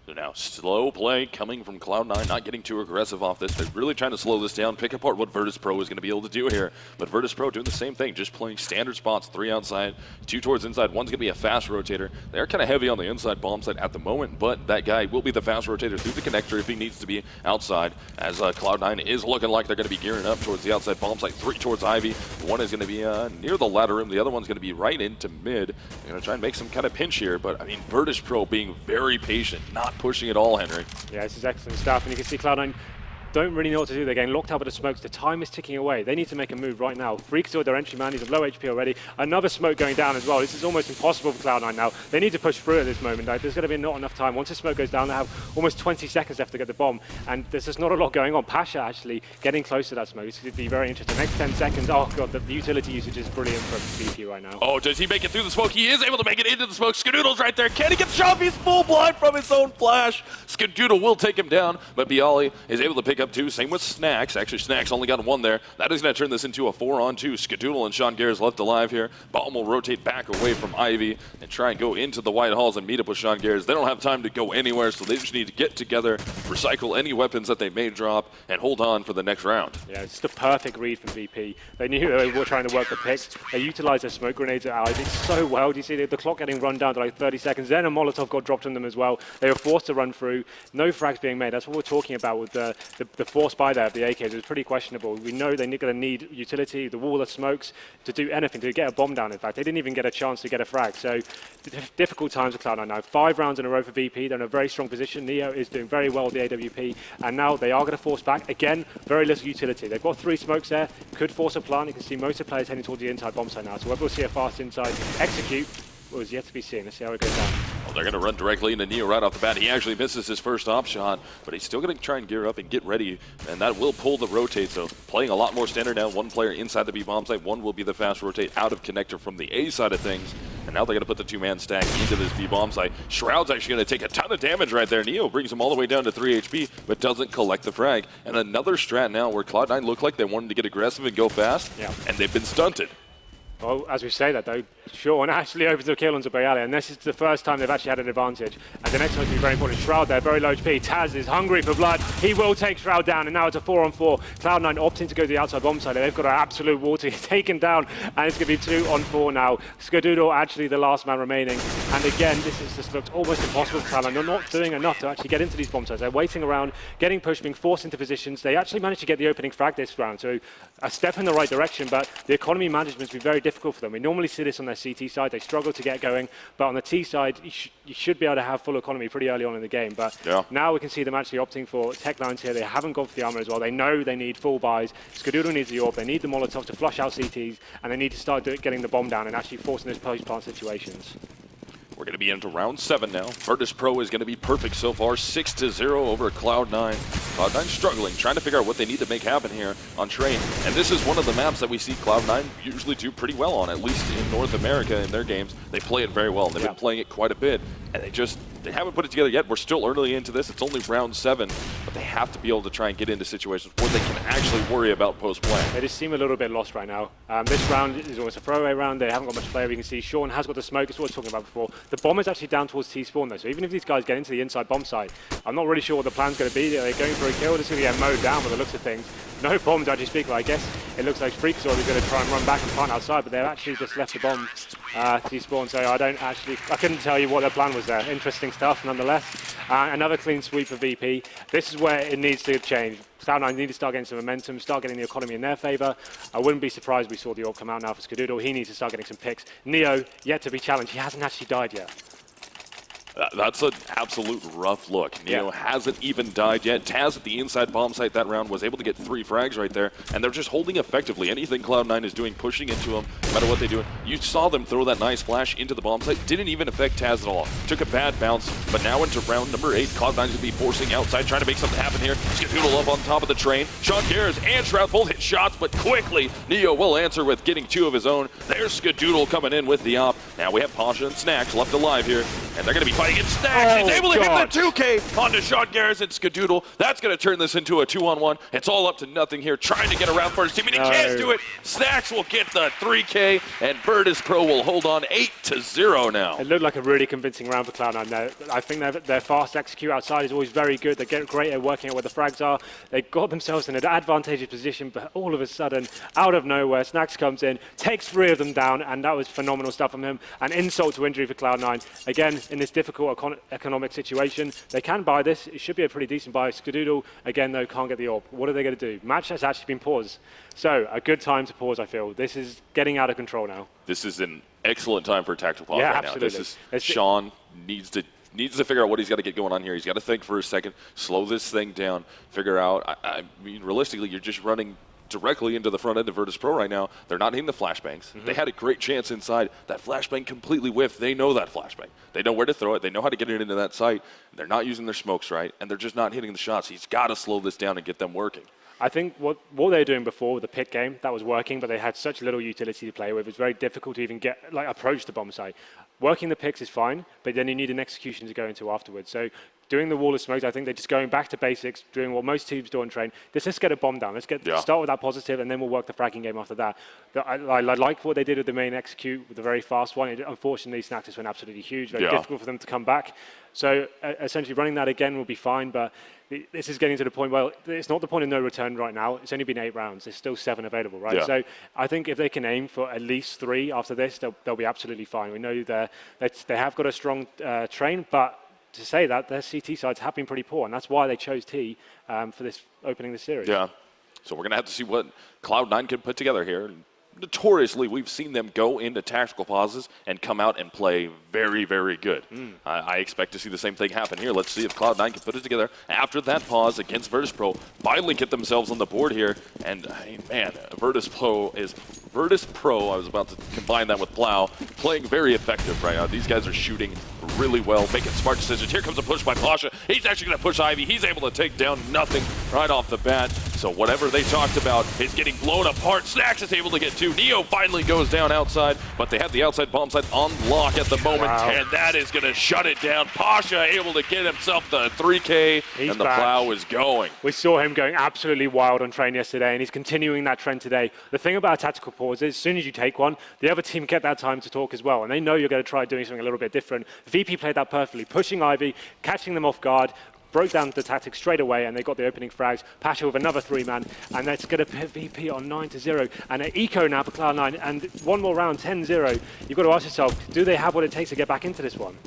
So now, slow play coming from Cloud9, not getting too aggressive off this. They're really trying to slow this down, pick apart what Virtus.Pro is going to be able to do here. But Virtus.Pro doing the same thing, just playing standard spots, 3 outside, 2 towards inside. One's going to be a fast rotator. They're kind of heavy on the inside bomb side at the moment, but that guy will be the fast rotator through the connector if he needs to be outside, as Cloud9 is looking like they're going to be gearing up towards the outside bomb site. 3 towards Ivy. One is going to be near the ladder rim. The other one's going to be right into mid. They're going to try and make some kind of pinch here, but I mean, Virtus.Pro being very patient, not pushing at all, Henry. Yeah, this is excellent stuff, and you can see Cloud9 don't really know what to do. They're getting locked out by the smokes. The time is ticking away. They need to make a move right now. Freakazoid, their entry man, he's low HP already. Another smoke going down as well. This is almost impossible for Cloud9 now. They need to push through at this moment. There's going to be not enough time. Once the smoke goes down, they have almost 20 seconds left to get the bomb, and there's just not a lot going on. Pasha actually getting close to that smoke. It's going to be very interesting. Next 10 seconds. Oh god, the utility usage is brilliant from VP right now. Oh, does he make it through the smoke? He is able to make it into the smoke. Skadoodle's right there. Can he get the shot? He's full blind from his own flash. Skadoodle will take him down, but Bialy is able to pick up 2. Same with Snacks. Actually, Snacks only got 1 there. That is going to turn this into a 4-on-2. Skadoodle and Sean Garrett's left alive here. Bomb will rotate back away from Ivy and try and go into the White Halls and meet up with Sean Garrett's. They don't have time to go anywhere, so they just need to get together, recycle any weapons that they may drop, and hold on for the next round. Yeah, it's just a perfect read from VP. They knew they were trying to work the picks. They utilized their smoke grenades at Ivy so well. Do you see the clock getting run down to like 30 seconds? Then a Molotov got dropped on them as well. They were forced to run through. No frags being made. That's what we're talking about with the force buy there of the AKs. It was pretty questionable. We know they're going to need utility, the wall of smokes, to do anything, to get a bomb down, in fact. They didn't even get a chance to get a frag. So difficult times for Cloud9 now. 5 rounds in a row for VP. They're in a very strong position. Neo is doing very well with the AWP. And now they are going to force back. Again, very little utility. They've got 3 smokes there. Could force a plant. You can see most of the players heading towards the inside bomb site now. So whether we'll see a fast inside execute was yet to be seen. Let's see how it goes down. Well, they're going to run directly into Neo right off the bat. He actually misses his first op shot, but he's still going to try and gear up and get ready, and that will pull the rotate. So playing a lot more standard now. 1 player inside the B bomb site. 1 will be the fast rotate out of connector from the A side of things. And now they're going to put the 2-man stack into this B bomb site. Shroud's actually going to take a ton of damage right there. Neo brings him all the way down to 3 HP, but doesn't collect the frag. And another strat now where Cloud9 looked like they wanted to get aggressive and go fast, and they've been stunted. Well, as we say that though, Sean actually opens the kill onto Bialy, and this is the first time they've actually had an advantage. And the next one's going to be very important. Shroud there, very low HP. Taz is hungry for blood. He will take Shroud down, and now it's a 4-on-4. Cloud9 opting to go to the outside bomb side. They've got an absolute war to get taken down, and it's going to be 2-on-4 now. Skadoodle actually the last man remaining. And again, this has just looked almost impossible for Cloud9. They're not doing enough to actually get into these bomb sites. They're waiting around, getting pushed, being forced into positions. They actually managed to get the opening frag this round, so a step in the right direction, but the economy management's been very difficult for them. We normally see this on their CT side. They struggle to get going, but on the T side, you should be able to have full economy pretty early on in the game. But now we can see them actually opting for tech lines here. They haven't gone for the armor as well. They know they need full buys. Skadoodle needs the AWP. They need the Molotov to flush out CTs, and they need to start getting the bomb down and actually forcing those post-plant situations. We're going to be into round 7 now. Virtus.Pro is going to be perfect so far, 6-0 over Cloud9. Cloud9 struggling, trying to figure out what they need to make happen here on Train. And this is one of the maps that we see Cloud9 usually do pretty well on, at least in North America in their games. They play it very well. They've been playing it quite a bit, and they haven't put it together yet. We're still early into this. It's only round 7, but they have to be able to try and get into situations where they can actually worry about post-play. They just seem a little bit lost right now. This round is almost a throwaway round. They haven't got much player. We can see Sean has got the smoke. It's what we were talking about before. The bomb is actually down towards T-spawn though, so even if these guys get into the inside bomb site, I'm not really sure what the plan's going to be. They're going for a kill. It's going to get mowed down by the looks of things. No bombs actually speak, but I guess it looks like Freakazoid is going to try and run back and plant outside, but they've actually just left the bomb T-spawn, so I couldn't tell you what their plan was there. Interesting stuff nonetheless. Another clean sweep for VP. This is where it needs to change. Cloud9 need to start getting some momentum, start getting the economy in their favor. I wouldn't be surprised we saw the AWP come out now for Skadoodle. He needs to start getting some picks. Neo, yet to be challenged. He hasn't actually died yet. That's an absolute rough look. Neo hasn't even died yet. Taz at the inside bomb site that round was able to get 3 frags right there, and they're just holding effectively. Anything Cloud9 is doing, pushing into them, no matter what they do. You saw them throw that nice flash into the bomb site. Didn't even affect Taz at all. Took a bad bounce, but now into round number 8, Cloud9's going to be forcing outside, trying to make something happen here. Skadoodle up on top of the train. Sean Garrett's and Shroud both hit shots, but quickly Neo will answer with getting 2 of his own. There's Skadoodle coming in with the op. Now we have Pasha and Snacks left alive here. and they're going to be fighting in Snacks. He's able to hit the 2K onto Sean Garrison. Skadoodle. That's going to turn this into a 2-on-1. It's all up to nothing here, trying to get around first team, and he can't do it. Snacks will get the 3K, and Virtus.Pro will hold on 8-0 now. It looked like a really convincing round for Cloud9 there. I think their fast execute outside is always very good. They get great at working out where the frags are. They got themselves in an advantageous position, but all of a sudden, out of nowhere, Snacks comes in, takes 3 of them down, and that was phenomenal stuff from him. An insult to injury for Cloud9. Again, in this difficult economic situation, they can buy this. It should be a pretty decent buy. Skadoodle, again, though, can't get the orb. What are they going to do? Match has actually been paused. So, a good time to pause, I feel. This is getting out of control now. This is an excellent time for a tactical pause right absolutely. now. This is Sean needs to figure out what he's got to get going on here. He's got to think for a second, slow this thing down, figure out. I mean, realistically, you're just running directly into the front end of Virtus.Pro right now. They're not hitting the flashbangs. They had a great chance inside. That flashbang completely whiffed. They know that flashbang. They know where to throw it. They know how to get it into that site. They're not using their smokes right, and they're just not hitting the shots. He's got to slow this down and get them working. I think what they were doing before with the pit game, that was working, but they had such little utility to play with. It was very difficult to even approach the bomb site. Working the picks is fine, but then you need an execution to go into afterwards. So doing the wall of smokes, I think they're just going back to basics, doing what most teams do on train. Let's get a bomb down. Let's start with that positive, and then we'll work the fragging game after that. I like what they did with the main execute, with the very fast one. Unfortunately, Snacks just went absolutely huge, very difficult for them to come back. So essentially running that again will be fine, but this is getting to the point, well, it's not the point of no return right now. It's only been 8 rounds. There's still 7 available, right? Yeah. So I think if they can aim for at least 3 after this, they'll be absolutely fine. We know they have got a strong train, but to say that, their CT sides have been pretty poor, and that's why they chose T for this opening the series. Yeah. So we're going to have to see what Cloud9 can put together here. Notoriously, we've seen them go into tactical pauses and come out and play very, very good. I expect to see the same thing happen here. Let's see if Cloud9 can put it together after that pause against Virtus.Pro. Finally get themselves on the board here. And, man, Virtus.Pro, I was about to combine that with Plow, playing very effective right now. These guys are shooting really well, making smart decisions. Here comes a push by Pasha. He's actually going to push Ivy. He's able to take down nothing right off the bat. So whatever they talked about is getting blown apart. Snacks is able to get 2. Neo finally goes down outside, but they have the outside bomb site on lock at the moment, and that is going to shut it down. Pasha able to get himself the 3K, and the Plow is going. We saw him going absolutely wild on train yesterday, and he's continuing that trend today. The thing about a tactical pause is as soon as you take one, the other team get that time to talk as well, and they know you're going to try doing something a little bit different. VP played that perfectly, pushing Ivy, catching them off guard, broke down the tactics straight away, and they got the opening frags. Pasha with another 3-man, and that's going to put VP on 9-0. And an eco now for Cloud9, and one more round, 10-0. You've got to ask yourself, do they have what it takes to get back into this one?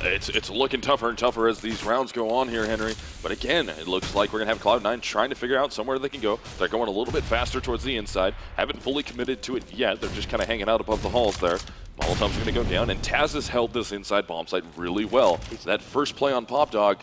It's looking tougher and tougher as these rounds go on here, Henry. But again, it looks like we're going to have Cloud9 trying to figure out somewhere they can go. They're going a little bit faster towards the inside. Haven't fully committed to it yet. They're just kind of hanging out above the halls there. Molotov's going to go down, and Taz has held this inside bomb site really well. That first play on Pop Dog,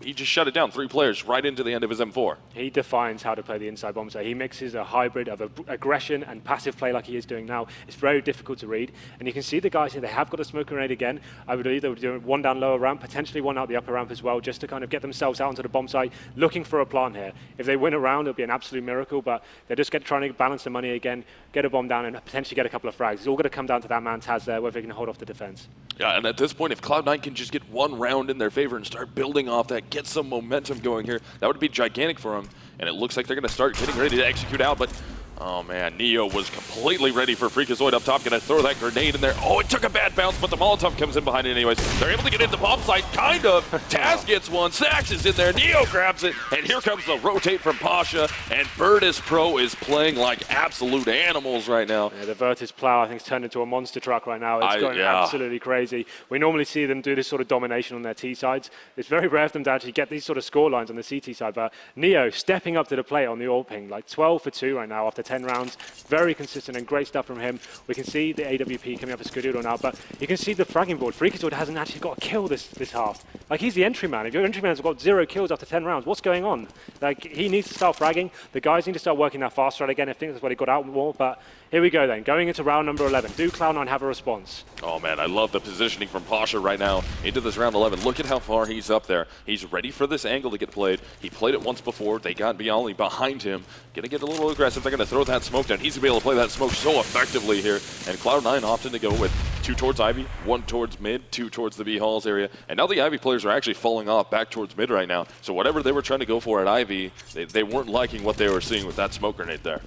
he just shut it down. 3 players right into the end of his M4. He defines how to play the inside bomb site. He mixes a hybrid of aggression and passive play like he is doing now. It's very difficult to read. And you can see the guys here, they have got a smoke grenade again. I would believe they would do 1 down lower ramp, potentially 1 out the upper ramp as well, just to kind of get themselves out onto the bomb site, looking for a plant here. If they win a round, it'll be an absolute miracle, but they're just trying to balance the money again, get a bomb down, and potentially get a couple of frags. It's all going to come down to that man Taz there, whether he can hold off the defense. Yeah, and at this point, if Cloud9 can just get 1 round in their favor and start building off that, get some momentum going here, that would be gigantic for them. And it looks like they're going to start getting ready to execute out, but oh man, Neo was completely ready for Freakazoid up top, going to throw that grenade in there. Oh, it took a bad bounce, but the Molotov comes in behind it anyways. They're able to get into bomb site, kind of. Taz gets one, Snacks is in there, Neo grabs it, and here comes the rotate from Pasha, and Virtus.Pro is playing like absolute animals right now. Yeah, the Virtus Plow, I think, is turned into a monster truck right now. It's going absolutely crazy. We normally see them do this sort of domination on their T sides. It's very rare for them to actually get these sort of score lines on the CT side, but Neo stepping up to the plate on the all ping, like 12 for 2 right now after 10 rounds. Very consistent and great stuff from him. We can see the AWP coming up for Skadoodle now, but you can see the fragging board. Freakazoid hasn't actually got a kill this half. Like, he's the entry man. If your entry man's got 0 kills after 10 rounds, what's going on? Like, he needs to start fragging. The guys need to start working that fast strat again. I think that's what he got out more, but here we go then. Going into round number 11. Do Cloud9 have a response? Oh man, I love the positioning from Pasha right now into this round 11. Look at how far he's up there. He's ready for this angle to get played. He played it once before. They got Bialy behind him. Gonna get a little aggressive. They're gonna throw that smoke down. He's gonna be able to play that smoke so effectively here. And Cloud9 opting to go with 2 towards Ivy, 1 towards mid, 2 towards the B Halls area. And now the Ivy players are actually falling off back towards mid right now. So whatever they were trying to go for at Ivy, they weren't liking what they were seeing with that smoke grenade there.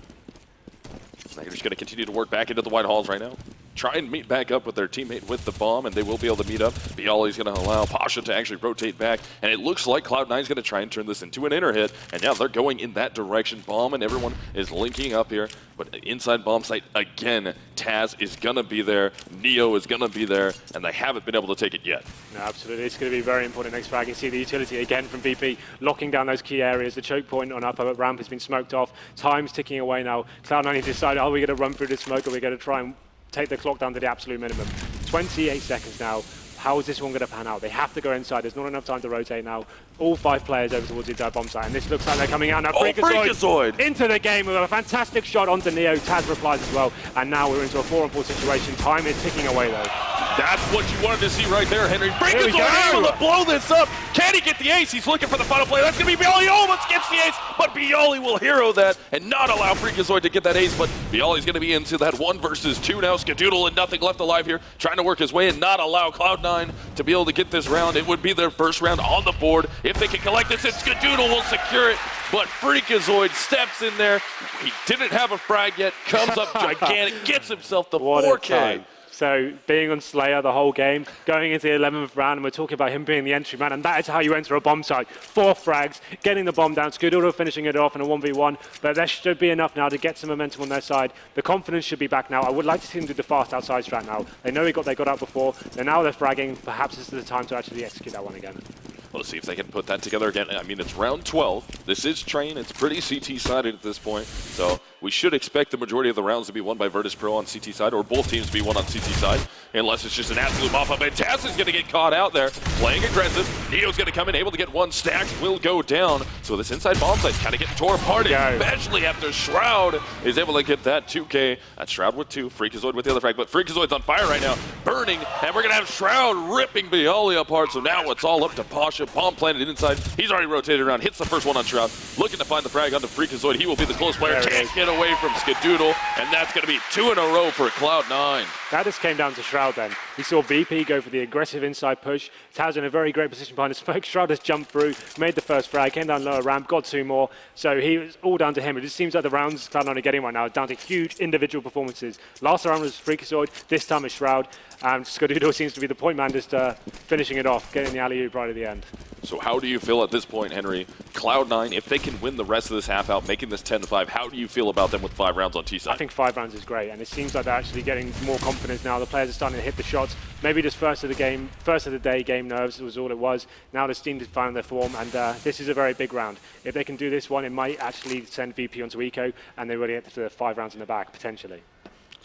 They're just going to continue to work back into the White Halls right now. Try and meet back up with their teammate with the bomb, and they will be able to meet up. Bialy's going to allow Pasha to actually rotate back, and it looks like Cloud9 is going to try and turn this into an inner hit, and now they're going in that direction. Bomb and everyone is linking up here, but inside bomb site again, Taz is going to be there, Neo is going to be there, and they haven't been able to take it yet. No, absolutely. It's going to be very important next frag. You see the utility again from VP, locking down those key areas. The choke point on upper ramp has been smoked off. Time's ticking away now. Cloud9 has decided, are we going to run through the smoke, or are we going to try and take the clock down to the absolute minimum? 28 seconds now. How is this one going to pan out? They have to go inside. There's not enough time to rotate now. All 5 players over towards the bomb site, and this looks like they're coming out now. Freakazoid into the game with a fantastic shot onto Neo. Taz replies as well, and now we're into a 4-on-4 situation. Time is ticking away though. That's what you wanted to see right there, Henry. Freakazoid able to blow this up. Can he get the ace? He's looking for the final play. That's going to be Bialy. Almost gets the ace, but Bialy will hero that and not allow Freakazoid to get that ace, but Bialy's going to be into that 1 versus 2 now. Skadoodle and nothing left alive here, trying to work his way and not allow Cloud9 to be able to get this round. It would be their first round on the board. If they can collect this, and Skadoodle will secure it, but Freakazoid steps in there. He didn't have a frag yet, comes up gigantic, gets himself the 4K. So being on Slayer the whole game, going into the 11th round, and we're talking about him being the entry man, and that is how you enter a bomb site. 4 frags, getting the bomb down, Skadoodle finishing it off in a 1v1, but there should be enough now to get some momentum on their side. The confidence should be back now. I would like to see them do the fast outside strat now. They know they got out before, and now they're fragging. Perhaps this is the time to actually execute that one again. Let's see if they can put that together again. I mean, it's round 12. This is Train. It's pretty CT-sided at this point. So we should expect the majority of the rounds to be won by Virtus.Pro on CT side, or both teams to be won on CT side, unless it's just an absolute mop-up. And Taz is going to get caught out there, playing aggressive. Neo's going to come in, able to get 1. Stacks will go down. So this inside bomb site's kind of getting tore apart, especially after Shroud is able to get that 2K. That's Shroud with 2, Freakazoid with the other frag, but Freakazoid's on fire right now, burning, and we're going to have Shroud ripping Bialy apart. So now it's all up to Pasha. Bomb planted inside. He's already rotated around, hits the first one on Shroud, looking to find the frag onto Freakazoid. He will be the close player. Can't get away from Skadoodle, and that's going to be 2 in a row for Cloud9. That just came down to Shroud then. We saw VP go for the aggressive inside push. Taz in a very great position behind the smoke. Shroud has jumped through, made the first frag, came down lower ramp, got 2 more. So he was all down to him. It just seems like the rounds Cloud9 are getting right now are down to huge individual performances. Last round was Freakazoid, this time it's Shroud. And Skadoodle seems to be the point man, just finishing it off, getting the alley-oop right at the end. So how do you feel at this point, Henry? Cloud9, if they can win the rest of this half out, making this 10-5, how do you feel about them with 5 rounds on T-side? I think 5 rounds is great, and it seems like they're actually getting more confidence now. The players are starting to hit the shots. Maybe just first of the day game nerves was all it was. Now the team has found their form, and this is a very big round. If they can do this one, it might actually send VP onto Eco, and they really get to the 5 rounds in the back, potentially.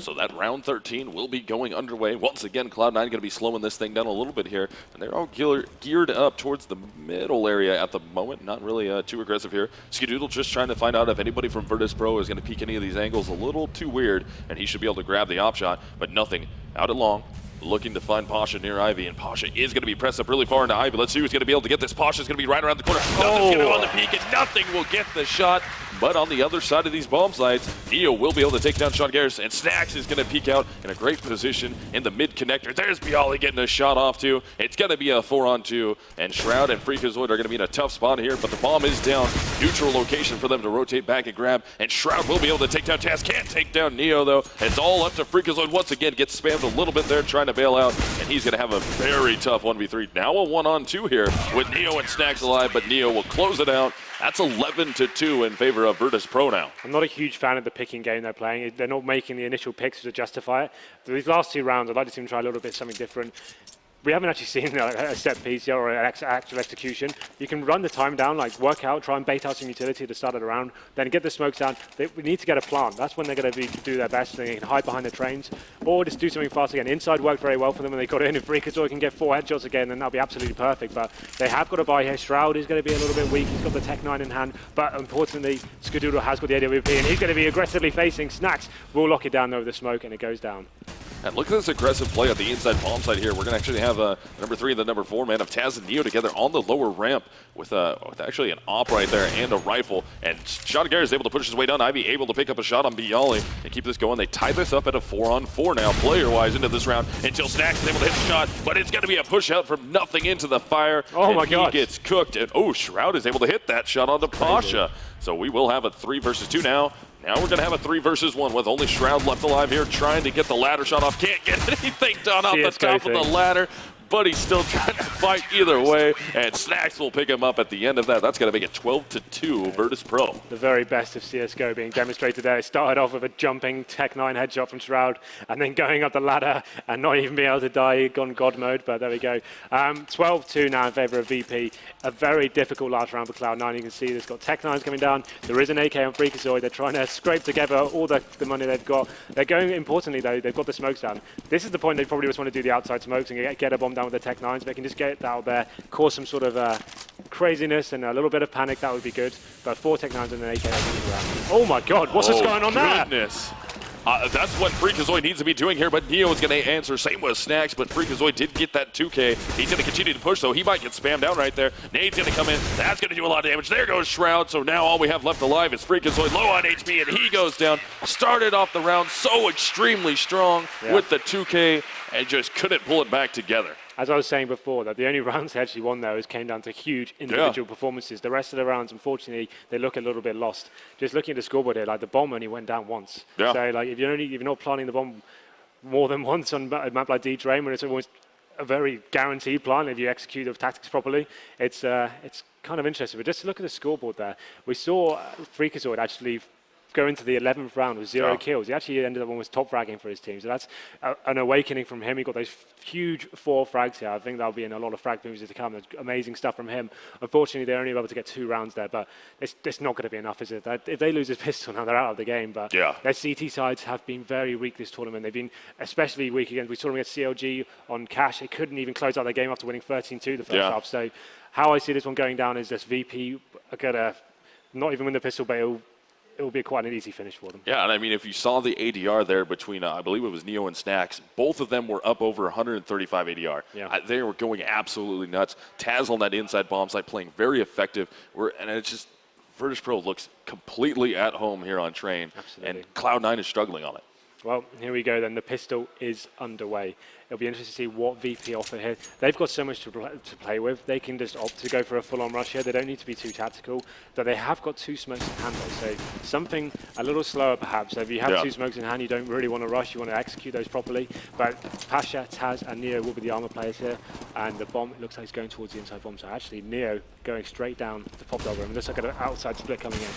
So that round 13 will be going underway. Once again, Cloud9 going to be slowing this thing down a little bit here. And they're all geared up towards the middle area at the moment. Not really too aggressive here. Skadoodle just trying to find out if anybody from Virtus.Pro is going to peek any of these angles. A little too weird, and he should be able to grab the op shot, but nothing. Out at long. Looking to find Pasha near Ivy, and Pasha is going to be pressed up really far into Ivy. Let's see who's going to be able to get this. Pasha's going to be right around the corner. Nothing's going to go on the peak, and nothing will get the shot. But on the other side of these bomb sites, Neo will be able to take down Sean Garris, and Snacks is going to peek out in a great position in the mid connector. There's Bialy getting a shot off too. It's going to be a 4-on-2, and Shroud and Freakazoid are going to be in a tough spot here, but the bomb is down. Neutral location for them to rotate back and grab, and Shroud will be able to take down Taz. Can't take down Neo though. It's all up to Freakazoid once again. Gets spammed a little bit there trying to bail out, and he's going to have a very tough 1v3. Now a 1-on-2 here with Neo and Snacks alive, but Neo will close it out. That's 11-2 in favor of Virtus.Pro now. I'm not a huge fan of the picking game they're playing. They're not making the initial picks to justify it. For these last 2 rounds, I'd like to see them try a little bit something different. We haven't actually seen a set piece here or an actual execution. You can run the time down, like work out, try and bait out some utility at the start of the round, then get the smokes down. We need to get a plant. That's when they're going to do their best. They can hide behind the trains or just do something fast again. Inside worked very well for them, and they got it in. If Freakazoid can get 4 headshots again, then that'll be absolutely perfect. But they have got to buy here. Shroud is going to be a little bit weak. He's got the Tech 9 in hand, but importantly, Skadoodle has got the AWP, and he's going to be aggressively facing Snacks. Will lock it down though with the smoke, and it goes down. And look at this aggressive play at the inside bomb site here. We're going to actually have number 3 and the number 4 man of Taz and Neo together on the lower ramp with actually an op right there and a rifle. And Sean Garrett is able to push his way down. Ivy able to pick up a shot on Bialy and keep this going. They tie this up at a 4-on-4 now, player-wise, into this round until Snacks is able to hit the shot, but it's going to be a push out from nothing into the fire. Oh my God! He gets cooked, and Shroud is able to hit that shot onto Pasha. So we will have a 3 versus 2 now. Now we're going to have a 3 versus 1 with only Shroud left alive here, trying to get the ladder shot off. Can't get anything done off the top of the ladder, but he's still trying to fight either way, and Snacks will pick him up at the end of that. That's going to make it 12-2 Virtus.Pro. The very best of CSGO being demonstrated there. It started off with a jumping Tech9 headshot from Shroud, and then going up the ladder and not even being able to die, gone God mode, but there we go. 12-2 now in favor of VP. A very difficult last round for Cloud9. You can see there's got Tech9s coming down. There is an AK on Freakazoid. They're trying to scrape together all the money they've got. They're going, importantly though, they've got the smokes down. This is the point they probably just want to do the outside smokes and get a bomb down with the Tech9s. They can just get it out there, cause some sort of craziness and a little bit of panic. That would be good. But 4 Tech9s and an AK around. Oh my God, what's going on there? Goodness. That's what Freakazoid needs to be doing here, but Neo is going to answer. Same with Snacks, but Freakazoid did get that 2K. He's going to continue to push, though. He might get spammed down right there. Nade's going to come in. That's going to do a lot of damage. There goes Shroud. So now all we have left alive is Freakazoid, low on HP, and he goes down. Started off the round so extremely strong with the 2K and just couldn't pull it back together. As I was saying before, that the only rounds they actually won there came down to huge individual performances. The rest of the rounds, unfortunately, they look a little bit lost. Just looking at the scoreboard here, like the bomb only went down once. Yeah. So like if you're not planting the bomb more than once on a map like D-Drain, when it's almost a very guaranteed plant if you execute the tactics properly, it's kind of interesting. But just to look at the scoreboard there, we saw Freakazoid actually go into the 11th round with 0 kills. He actually ended up almost top fragging for his team. So that's an awakening from him. He got those huge 4 frags here. I think that'll be in a lot of frag moves to come. There's amazing stuff from him. Unfortunately, they're only able to get 2 rounds there, but it's not going to be enough, is it? If they lose his pistol now, they're out of the game. But their CT sides have been very weak this tournament. They've been especially weak against. We saw them against CLG on Cash. They couldn't even close out their game after winning 13-2 the first half. So how I see this one going down is this VP are going to not even win the pistol, but it will be quite an easy finish for them. Yeah, and I mean, if you saw the ADR there between, I believe it was Neo and Snacks, both of them were up over 135 ADR. Yeah. They were going absolutely nuts. Taz on that inside bomb site playing very effective. And it's just, Virtus.Pro looks completely at home here on Train. Absolutely. And Cloud9 is struggling on it. Well, here we go then. The pistol is underway. It'll be interesting to see what VP offer here. They've got so much to play with. They can just opt to go for a full-on rush here. They don't need to be too tactical. But they have got 2 smokes in hand, though. So something a little slower, perhaps. So if you have 2 smokes in hand, you don't really want to rush. You want to execute those properly. But Pasha, Taz, and Neo will be the armor players here. And the bomb, it looks like it's going towards the inside bomb. So actually, Neo going straight down the pop dog room. It looks like an outside split coming in.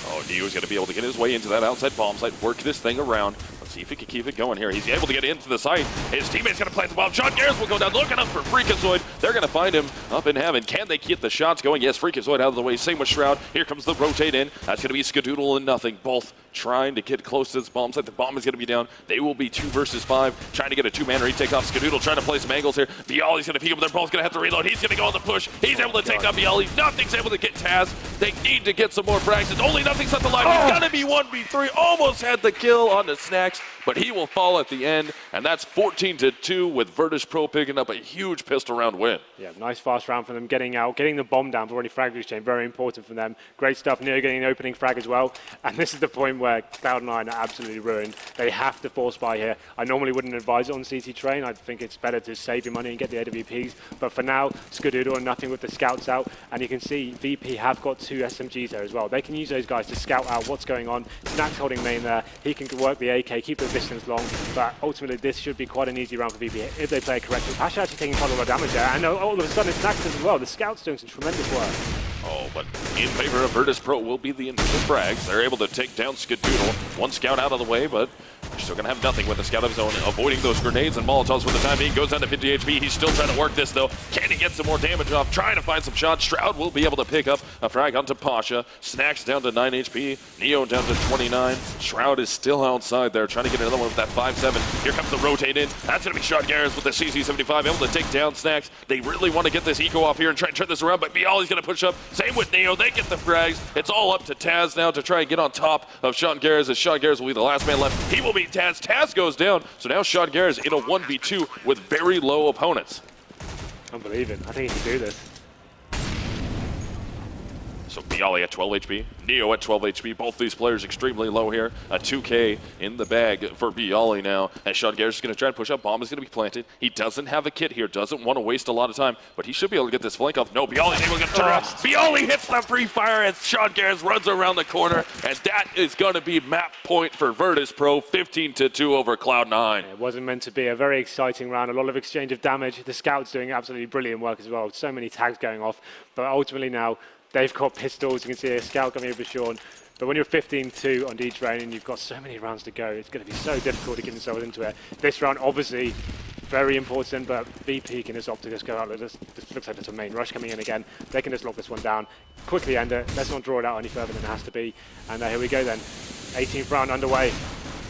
Oh, Neo's going to be able to get his way into that outside bomb site, work this thing around. Let's see if he can keep it going here. He's able to get into the site. His teammate's going to plant the bomb. Sean Garrett will go down, looking up for Freakazoid. They're going to find him up in heaven. Can they keep the shots going? Yes, Freakazoid out of the way. Same with Shroud. Here comes the rotate in. That's going to be Skadoodle and nothing. Both trying to get close to this bomb site. The bomb is going to be down. They will be 2 versus 5, trying to get a 2-man retake off. Skadoodle trying to play some angles here. Bialy's going to peek him. They're both going to have to reload. He's going to go on the push. He's able to take down Bialy. Nothing's able to get Taz. They need to get some more frags. It's only nothing's left alive. He's going to be 1v3. Almost had the kill on the Snacks, but he will fall at the end, and that's 14-2 with Virtus.Pro picking up a huge pistol round win. Yeah, nice fast round for them, getting out, getting the bomb down for already frag exchange, very important for them. Great stuff. Neo getting an opening frag as well, and this is the point where Cloud9 are absolutely ruined. They have to force buy here. I normally wouldn't advise it on CT Train. I think it's better to save your money and get the AWPs, but for now, Skadoodle and nothing with the scouts out, and you can see VP have got 2 SMGs there as well. They can use those guys to scout out what's going on. Snacks holding main there. He can work the AK, keep the distance long, but ultimately this should be quite an easy round for VP if they play it correctly. Pasha actually taking quite a lot of damage there, and all of a sudden it's Snacks as well. The scouts doing some tremendous work. Oh, but in favor of Virtus.Pro will be the initial frags. They're able to take down Skadoodle. 1 scout out of the way, but they're still going to have nothing with the scout of his own, avoiding those grenades and Molotovs for the time being. Goes down to 50 HP. He's still trying to work this, though. Can he get some more damage off? Trying to find some shots. Shroud will be able to pick up a frag onto Pasha. Snacks down to 9 HP. Neo down to 29. Shroud is still outside there, trying to get another one with that 5-7. Here comes the rotate in. That's going to be Sean Garrett with the CC75, able to take down Snacks. They really want to get this eco off here and try and turn this around, but Bialy's going to push up. Same with Neo. They get the frags. It's all up to Taz now to try and get on top of Sean Garrett, as Sean Garrett will be the last man left. He will be Bialy, Taz goes down. So now Sean Garrett is in a 1v2 with very low opponents. Unbelievable. I think he can do this. So Bialy at 12 HP, Neo at 12 HP. Both these players extremely low here. A 2K in the bag for Bialy now. And Sean Garrett's going to try and push up. Bomb is going to be planted. He doesn't have a kit here. Doesn't want to waste a lot of time. But he should be able to get this flank off. No, Bialy's able to get turned around. Bialy hits the free fire as Sean Garrett runs around the corner. And that is going to be map point for Virtus.Pro. 15-2 over Cloud9. It wasn't meant to be a very exciting round. A lot of exchange of damage. The scouts doing absolutely brilliant work as well. So many tags going off. But ultimately now, they've got pistols. You can see a scout coming over Sean. But when you're 15-2 on each round and you've got so many rounds to go, it's going to be so difficult to get themselves into it. This round, obviously, very important, but VP can just opt to just go out. This looks like there's a main rush coming in again. They can just lock this one down, quickly end it. Let's not draw it out any further than it has to be. And here we go then. 18th round underway.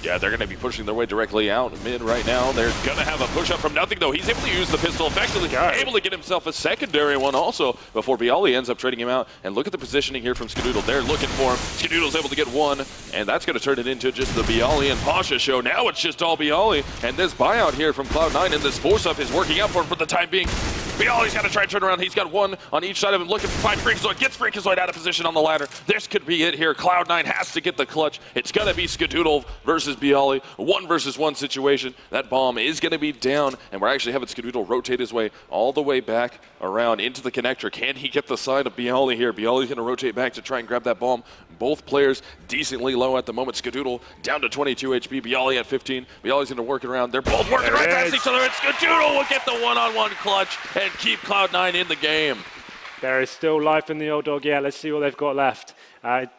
Yeah, they're going to be pushing their way directly out mid right now. They're going to have a push up from nothing, though. He's able to use the pistol effectively, able to get himself a secondary one also before Bialy ends up trading him out. And look at the positioning here from Skadoodle. They're looking for him. Skadoodle's able to get one, and that's going to turn it into just the Bialy and Pasha show. Now it's just all Bialy, and this buyout here from Cloud9 and this force up is working out for him for the time being. Bialy's got to try and turn around. He's got one on each side of him, looking to find Freakazoid. Gets Freakazoid out of position on the ladder. This could be it here. Cloud9 has to get the clutch. It's going to be Skadoodle versus Bialy. 1-versus-1 situation. That bomb is going to be down, and we're actually having Skadoodle rotate his way all the way back around into the connector. Can he get the side of Bialy here? Bialy's going to rotate back to try and grab that bomb. Both players decently low at the moment. Skadoodle down to 22 HP. Bialy at 15. Bialy's going to work it around. They're both working right past each other, and Skadoodle will get the one-on-one clutch and keep Cloud9 in the game. There is still life in the old dog. Yeah, let's see what they've got left.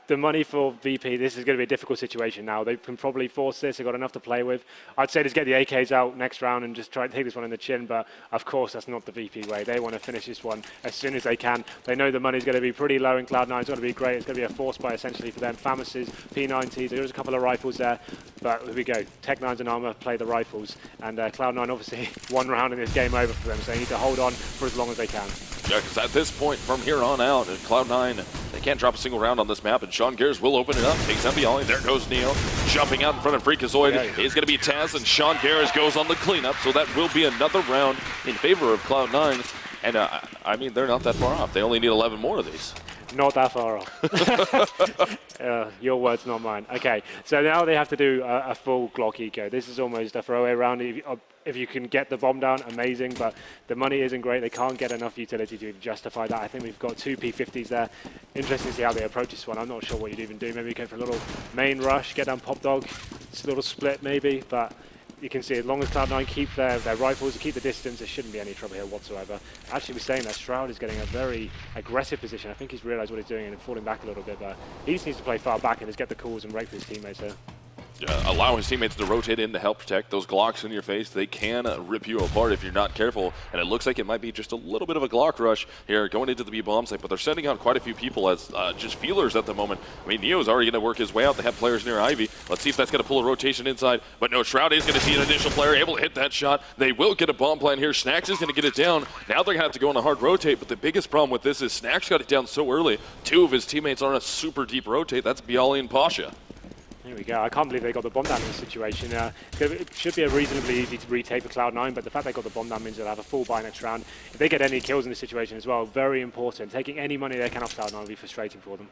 The money for VP, this is going to be a difficult situation now. They can probably force this. They've got enough to play with. I'd say just get the AKs out next round and just try to take this one in the chin, but of course that's not the VP way. They want to finish this one as soon as they can. They know the money's going to be pretty low in Cloud9. It's going to be great. It's going to be a force buy essentially for them. Famis's, P90s, there's a couple of rifles there, but here we go. Tech9s and Armor play the rifles, and Cloud9 obviously one round in this game over for them, so they need to hold on for as long as they can. Yeah, because at this point, from here on out, Cloud9, they can't drop a single round on this map, and Sean Garrett will open it up, takes down Bialy. There goes Neo, jumping out in front of Freakazoid. Is going to be Taz, and Sean Garrett goes on the cleanup, so that will be another round in favor of Cloud9. And, I mean, they're not that far off. They only need 11 more of these. Not that far off. Your words, not mine. Okay, so now they have to do a full Glock eco. This is almost a throwaway round. If you can get the bomb down, amazing, but the money isn't great. They can't get enough utility to justify that. I think we've got two P50s there. Interesting to see how they approach this one. I'm not sure what you'd even do. Maybe you go for a little main rush, get down Pop Dog. It's a little split maybe, but you can see as long as Cloud9 keep their rifles, keep the distance, there shouldn't be any trouble here whatsoever. Actually, we're saying that Shroud is getting a very aggressive position. I think he's realized what he's doing and falling back a little bit, but he just needs to play far back and just get the calls and break for his teammates here. Allow his teammates to rotate in to help protect those Glocks in your face. They can rip you apart if you're not careful, and it looks like it might be just a little bit of a Glock rush here going into the B-bomb site, but they're sending out quite a few people as just feelers at the moment. I mean, Neo's already going to work his way out. They have players near Ivy. Let's see if that's going to pull a rotation inside, but no, Shroud is going to see an initial player able to hit that shot. They will get a bomb plant here. Snacks is going to get it down. Now they're going to have to go on a hard rotate, but the biggest problem with this is Snacks got it down so early. Two of his teammates are on a super deep rotate. That's Bialy and Pasha. Here we go. I can't believe they got the bomb down in this situation. It should be a reasonably easy to retake for Cloud9, but the fact they got the bomb down means they'll have a full buy next round. If they get any kills in this situation as well, very important. Taking any money they can off Cloud9 will be frustrating for them.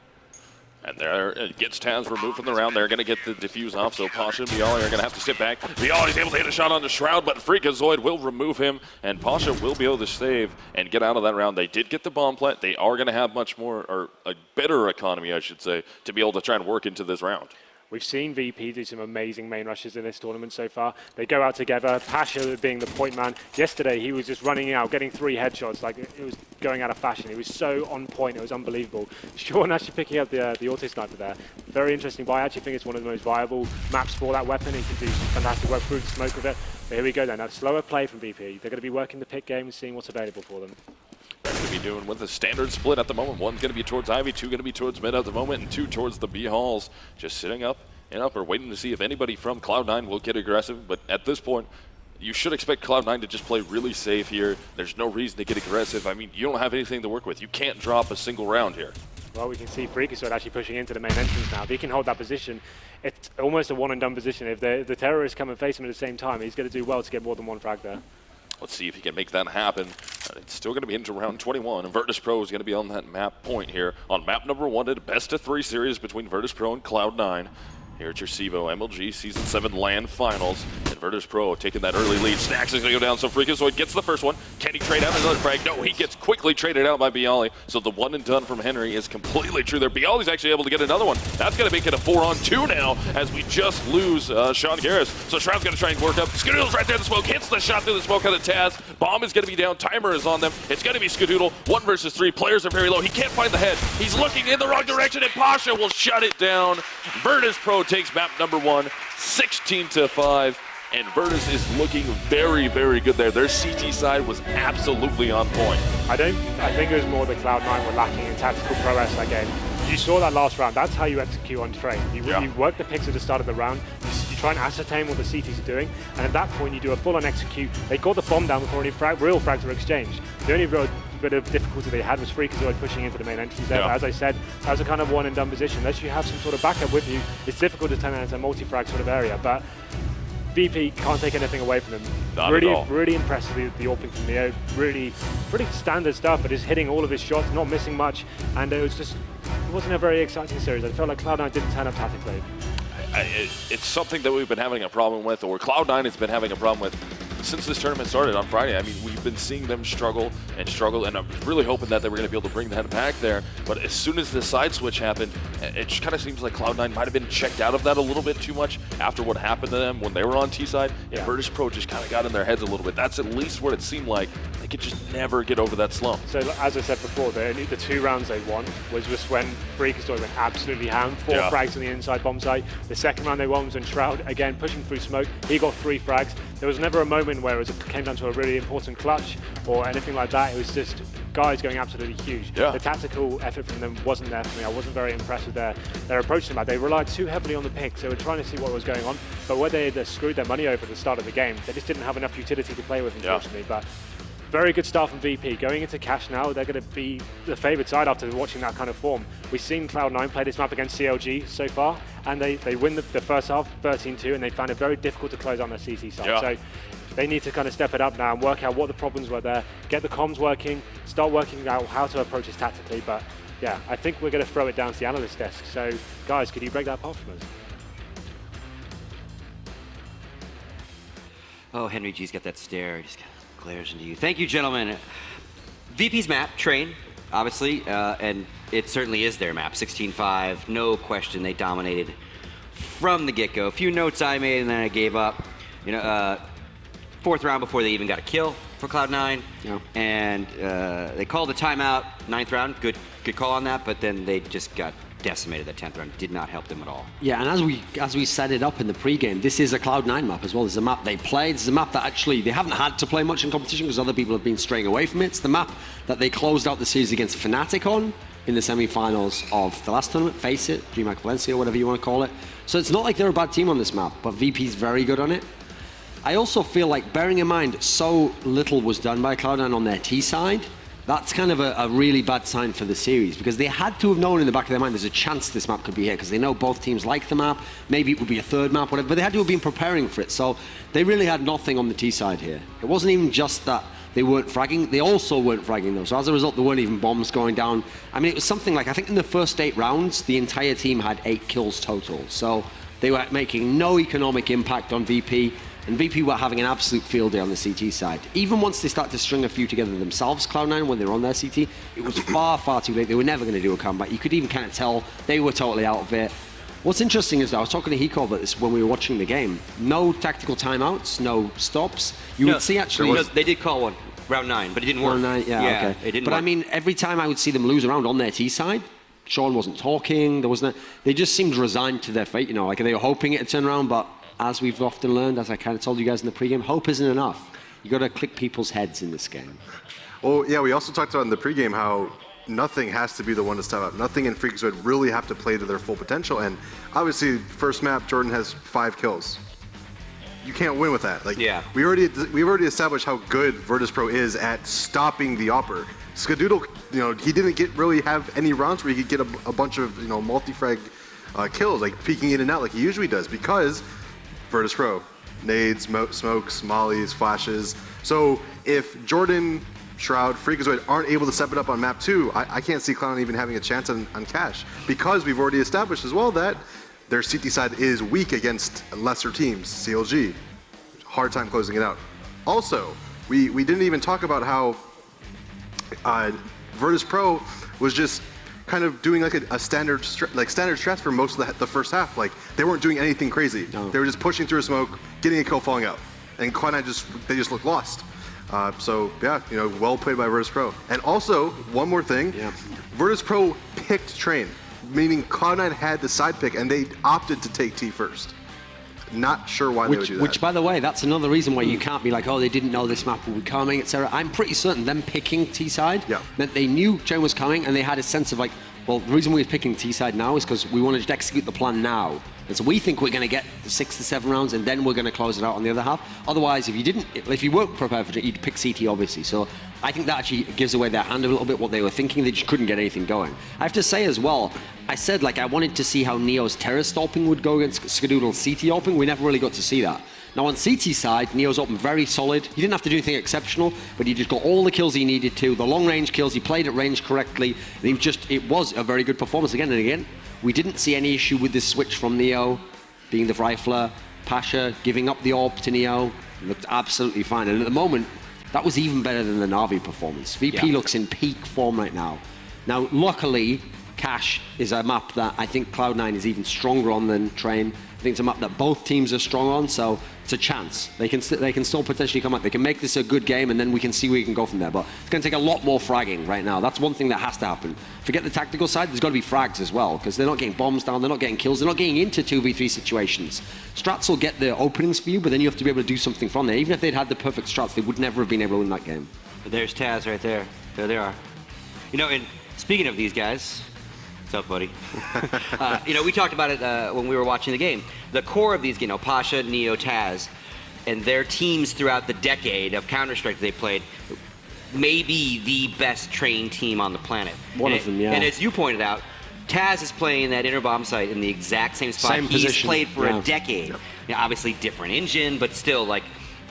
And there it gets Taz removed from the round. They're going to get the defuse off, so Pasha and Bialy are going to have to sit back. Bialy's able to hit a shot on the Shroud, but Freakazoid will remove him, and Pasha will be able to save and get out of that round. They did get the bomb plant. They are going to have much more, or a better economy, I should say, to be able to try and work into this round. We've seen VP do some amazing main rushes in this tournament so far. They go out together, Pasha being the point man. Yesterday, he was just running out, getting 3 headshots, like it was going out of fashion. He was so on point, it was unbelievable. Sean actually picking up the auto sniper there. Very interesting buy. I actually think it's one of the most viable maps for that weapon. He can do some fantastic work through the smoke with it. But here we go then, a slower play from VP. They're going to be working the pick game and seeing what's available for them. They're going to be doing with a standard split at the moment. One's going to be towards Ivy, 2 going to be towards mid at the moment, and 2 towards the B halls. Just sitting up and up, or waiting to see if anybody from Cloud9 will get aggressive. But at this point, you should expect Cloud9 to just play really safe here. There's no reason to get aggressive. I mean, you don't have anything to work with. You can't drop a single round here. Well, we can see Freakazoid actually pushing into the main entrance now. If he can hold that position, it's almost a one-and-done position. If the terrorists come and face him at the same time, he's going to do well to get more than one frag there. Let's see if he can make that happen. It's still going to be into round 21, and Virtus.Pro is going to be on that map point here. On map number 1, at a best-of-3 series between Virtus.Pro and Cloud9. Here at your CEVO MLG Season 7 LAN Finals. And Virtus.Pro taking that early lead. Snacks is going to go down, so Freakazoid gets the first one. Can he trade out another frag? No, he gets quickly traded out by Bialy. So the one and done from Henry is completely true there. Bialy's actually able to get another one. That's going to make it a 4-on-2 now as we just lose Sean Garris. So Shroud's going to try and work up. Skadoodle's right there in the smoke. Hits the shot through the smoke on the Taz. Bomb is going to be down. Timer is on them. It's going to be Skadoodle. 1 versus 3. Players are very low. He can't find the head. He's looking in the wrong direction, and Pasha will shut it down. Virtus.Pro takes map number 1. 16-5, and Virtus is looking very, very good there. Their CT side was absolutely on point. I think it was more the Cloud9 were lacking in tactical prowess that game. You saw that last round. That's how you execute on train. You work the picks at the start of the round. You try and ascertain what the CTs are doing, and at that point you do a full-on execute. They got the bomb down before any real frags were exchanged. The only real bit of difficulty they had was Freakazoid pushing into the main entrance there. But as I said, that was a kind of one-and-done position. Unless you have some sort of backup with you, it's difficult to turn that into a multi-frag sort of area. But VP can't take anything away from him. Really impressive, the AWPing from Neo. Really pretty standard stuff, but he's hitting all of his shots, not missing much. And it wasn't a very exciting series. I felt like Cloud9 didn't turn up tactically. It's something that we've been having a problem with, or Cloud9 has been having a problem with since this tournament started on Friday. I mean, we've been seeing them struggle, and I'm really hoping that they were going to be able to bring that back there. But as soon as the side switch happened, it just kind of seems like Cloud9 might have been checked out of that a little bit too much after what happened to them when they were on T-side. And Virtus.Pro just kind of got in their heads a little bit. That's at least what it seemed like. They could just never get over that slump. So as I said before, the 2 rounds they won was just when Freakazoid went absolutely ham. 4 frags on the inside bomb site. The second round they won was when Shroud, again, pushing through smoke. He got 3 frags. There was never a moment where it came down to a really important clutch or anything like that. It was just guys going absolutely huge. The tactical effort from them wasn't there for me. I wasn't very impressed with their approach to that. They relied too heavily on the picks. They were trying to see what was going on, but where they had screwed their money over at the start of the game, they just didn't have enough utility to play with, unfortunately. But very good start from VP. Going into Cash now, they're going to be the favoured side after watching that kind of form. We've seen Cloud9 play this map against CLG so far, and they win the first half 13-2, and they found it very difficult to close on their CT side. So they need to kind of step it up now and work out what the problems were there, get the comms working, start working out how to approach this tactically. But yeah, I think we're going to throw it down to the analyst desk. So guys, could you break that apart from us? Oh, Henry G's got that stare. He just glares into you. Thank you, gentlemen. VP's map, Train, obviously, and it certainly is their map. 16-5, no question. They dominated from the get-go. A few notes I made, and then I gave up. You know, 4th round before they even got a kill for Cloud9, and they called a timeout. 9th round, good call on that, but then they just got decimated. That 10th round did not help them at all. Yeah, and as we set it up in the pregame, this is a Cloud9 map as well. It's a map they played. It's a map that actually they haven't had to play much in competition because other people have been straying away from it. It's the map that they closed out the series against Fnatic on in the semi-finals of the last tournament. Face it, DreamHack Valencia, whatever you want to call it. So it's not like they're a bad team on this map, but VP's very good on it. I also feel like, bearing in mind so little was done by Cloud9 on their T side, that's kind of a really bad sign for the series, because they had to have known in the back of their mind there's a chance this map could be here, because they know both teams like the map. Maybe it would be a 3rd map, whatever, but they had to have been preparing for it. So they really had nothing on the T side here. It wasn't even just that they weren't fragging, they also weren't fragging though. So as a result, there weren't even bombs going down. I mean, it was something like, I think in the first 8 rounds, the entire team had 8 kills total. So they were making no economic impact on VP. And VP were having an absolute field day on the CT side. Even once they started to string a few together themselves, Cloud9, when they were on their CT, it was far too late. They were never going to do a comeback. You could even kind of tell they were totally out of it. What's interesting is, I was talking to Hiko about this when we were watching the game. No tactical timeouts, no stops. You would see actually... They did call one, round 9, but it didn't work. Round 9, yeah, okay. It didn't work. work. I mean, every time I would see them lose a round on their T side, Sean wasn't talking, there wasn't... They just seemed resigned to their fate, you know, like they were hoping it'd turn around, but as we've often learned, as I kind of told you guys in the pregame, hope isn't enough. You got to click people's heads in this game. Well, yeah, we also talked about in the pregame how nothing has to be the one to step up. Nothing in Freakazoid really have to play to their full potential. And obviously, first map, Jordan has 5 kills. You can't win with that. Like, we've already established how good Virtus.Pro is at stopping the Opper. Skadoodle he didn't really have any rounds where he could get a bunch of multi-frag kills, like peeking in and out like he usually does, because Virtus.Pro, nades, smokes, mollies, flashes. So if Jordan, Shroud, Freakazoid aren't able to step it up on map 2, I can't see Cloud9 even having a chance on Cash, because we've already established as well that their CT side is weak against lesser teams, CLG. Hard time closing it out. Also, we didn't even talk about how Virtus.Pro was just kind of doing like a standard strats for most of the first half. Like, they weren't doing anything crazy. No. They were just pushing through a smoke, getting a kill, falling out, and Cloud9 just looked lost. So yeah, well played by Virtus.Pro. And also, one more thing, Virtus.Pro picked Train, meaning Cloud9 had the side pick and they opted to take T first. Not sure why they would do that. Which, by the way, that's another reason why you can't be like, oh, they didn't know this map would be coming, etc. I'm pretty certain them picking T side meant they knew Train was coming, and they had a sense of like, well, the reason we're picking T side now is because we want to just execute the plan now. And so we think we're going to get the 6 to 7 rounds, and then we're going to close it out on the other half. Otherwise, if you weren't prepared for it, you'd pick CT, obviously. So I think that actually gives away their hand a little bit, what they were thinking. They just couldn't get anything going. I have to say as well, I said I wanted to see how Neo's terror stalping would go against Skadoodle's CT opening. We never really got to see that. Now on CT side, Neo's open very solid. He didn't have to do anything exceptional, but he just got all the kills he needed to, the long range kills. He played at range correctly. And it was a very good performance again and again. We didn't see any issue with this switch from Neo being the rifler. Pasha giving up the AWP to Neo. Looked absolutely fine. And at the moment, that was even better than the Na'Vi performance. VP looks in peak form right now. Now, luckily, Cash is a map that I think Cloud9 is even stronger on than Train. I think it's a map that both teams are strong on, so it's a chance. They can still potentially come up. They can make this a good game, and then we can see where we can go from there. But it's going to take a lot more fragging right now. That's one thing that has to happen. Forget the tactical side, there's got to be frags as well, because they're not getting bombs down, they're not getting kills, they're not getting into 2v3 situations. Strats will get the openings for you, but then you have to be able to do something from there. Even if they'd had the perfect strats, they would never have been able to win that game. But there's Taz right there. There they are. And speaking of these guys, what's up, buddy? We talked about it when we were watching the game. The core of these, Pasha, Neo, Taz, and their teams throughout the decade of Counter-Strike they played, may be the best trained team on the planet. One of them, yeah. And as you pointed out, Taz is playing that inner bomb site in the exact same spot he's played for a decade. Yep. Obviously different engine, but still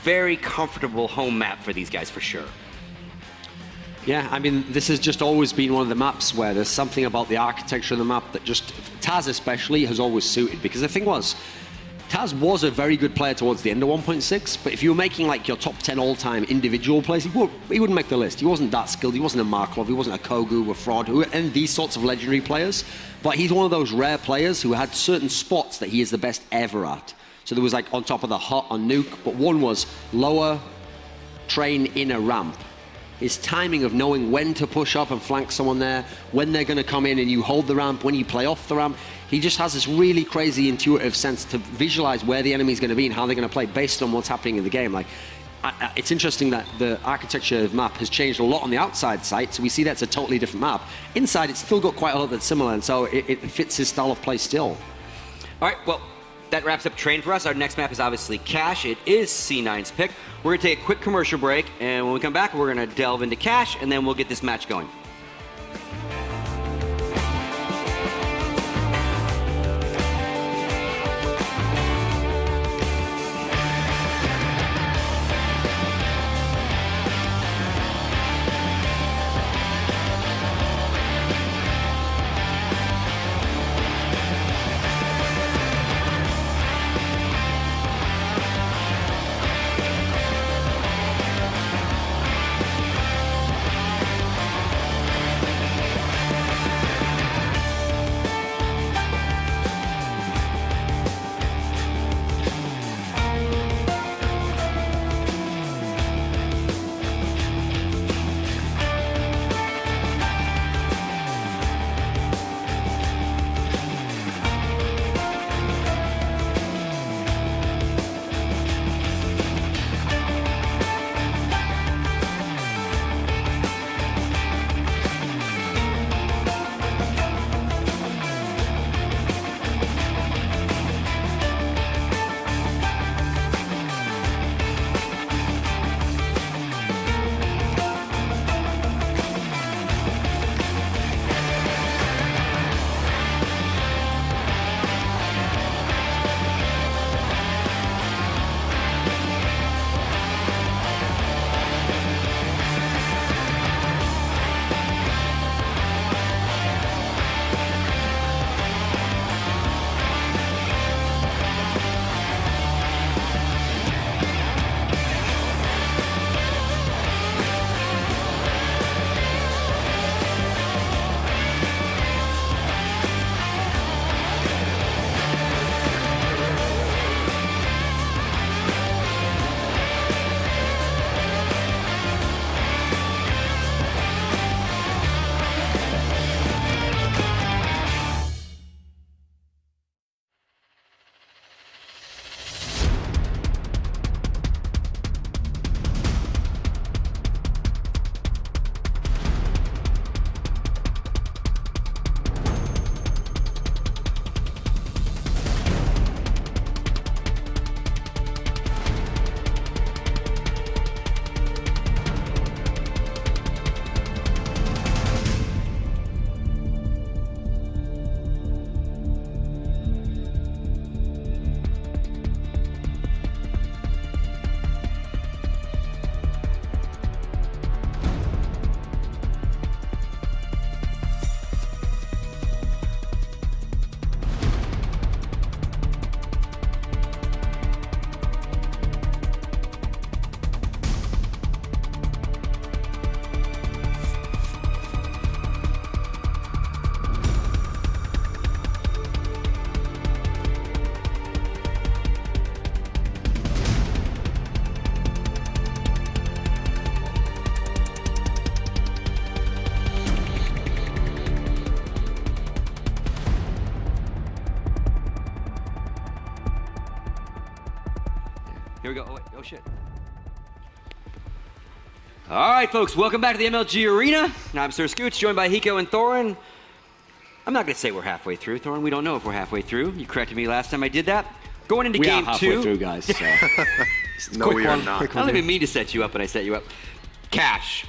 very comfortable home map for these guys for sure. Yeah, I mean, this has just always been one of the maps where there's something about the architecture of the map that just, Taz especially, has always suited. Because the thing was, Taz was a very good player towards the end of 1.6, but if you were making your top 10 all-time individual plays, he wouldn't make the list. He wasn't that skilled. He wasn't a Markov. He wasn't a Kogu, a Fraud, and these sorts of legendary players. But he's one of those rare players who had certain spots that he is the best ever at. So there was on top of the hut on Nuke, but one was lower, train, inner ramp. His timing of knowing when to push up and flank someone there, when they're going to come in and you hold the ramp, when you play off the ramp. He just has this really crazy intuitive sense to visualize where the enemy's going to be and how they're going to play based on what's happening in the game. It's interesting that the architecture of the map has changed a lot on the outside site, so we see that's a totally different map. Inside, it's still got quite a lot that's similar, and so it fits his style of play still. All right, well, that wraps up Train for us. Our next map is obviously Cash. It is C9's pick. We're going to take a quick commercial break, and when we come back, we're going to delve into Cash, and then we'll get this match going. Here we go. Oh, wait. Oh, shit. All right, folks. Welcome back to the MLG Arena. I'm Sir Scoots, joined by Hiko and Thorin. I'm not going to say we're halfway through, Thorin. We don't know if we're halfway through. You corrected me last time I did that. Going into We game are halfway 2. through, guys. So. No, we are not. I don't even mean to set you up, but I set you up. Cash.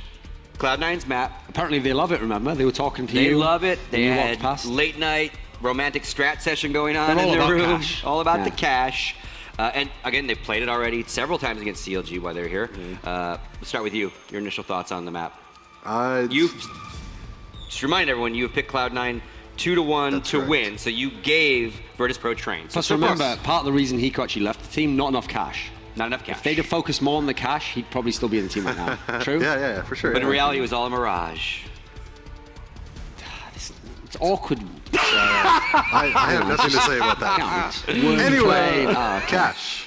Cloud9's map. Apparently they love it, remember? They were talking to They you. love it. They when you had walked past. late night romantic strat session going on They're in all their about room. cash. All about Yeah. the cash. And again, they've played it already several times against CLG while they're here. Let's start with you. Your initial thoughts on the map. You just remind everyone you have picked Cloud9 2-1 That's to correct. win, so you gave Virtus.Pro train. So Plus, remember, part of the reason he actually left the team, not enough cash. not enough cash. If they'd have focused more on the cash, he'd probably still be in the team right now. True? Yeah, for sure. but in yeah. reality, it was all a mirage. It's awkward. I have nothing to say about that. Anyway, cash.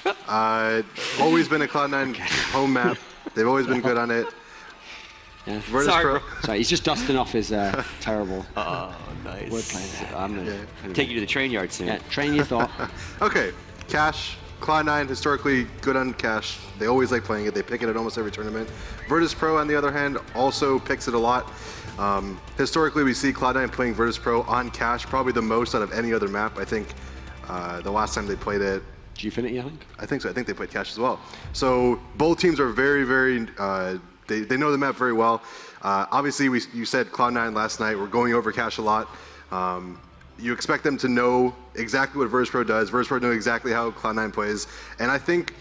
Always been a Cloud9 home map. They've always been good on it. Yeah. Virtus Sorry, Pro. bro. Sorry, he's just dusting off his terrible Oh, nice. wordplay there. I'm going to take you to the train yard soon. Yeah, train your thought. Okay, cash. Cloud9 historically good on cash. They always like playing it. They pick it at almost every tournament. Virtus.Pro, on the other hand, also picks it a lot. Historically, we see Cloud9 playing Virtus.Pro on cash, probably the most out of any other map. I think the last time they played it, Gfinity, I think. I think so. I think they played cash as well. So both teams are very, very. They know the map very well. Obviously, you said Cloud9 last night. We're going over cash a lot. You expect them to know exactly what Virtus.Pro does. Virtus.Pro know exactly how Cloud9 plays, and I think,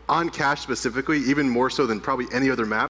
on cash specifically, even more so than probably any other map.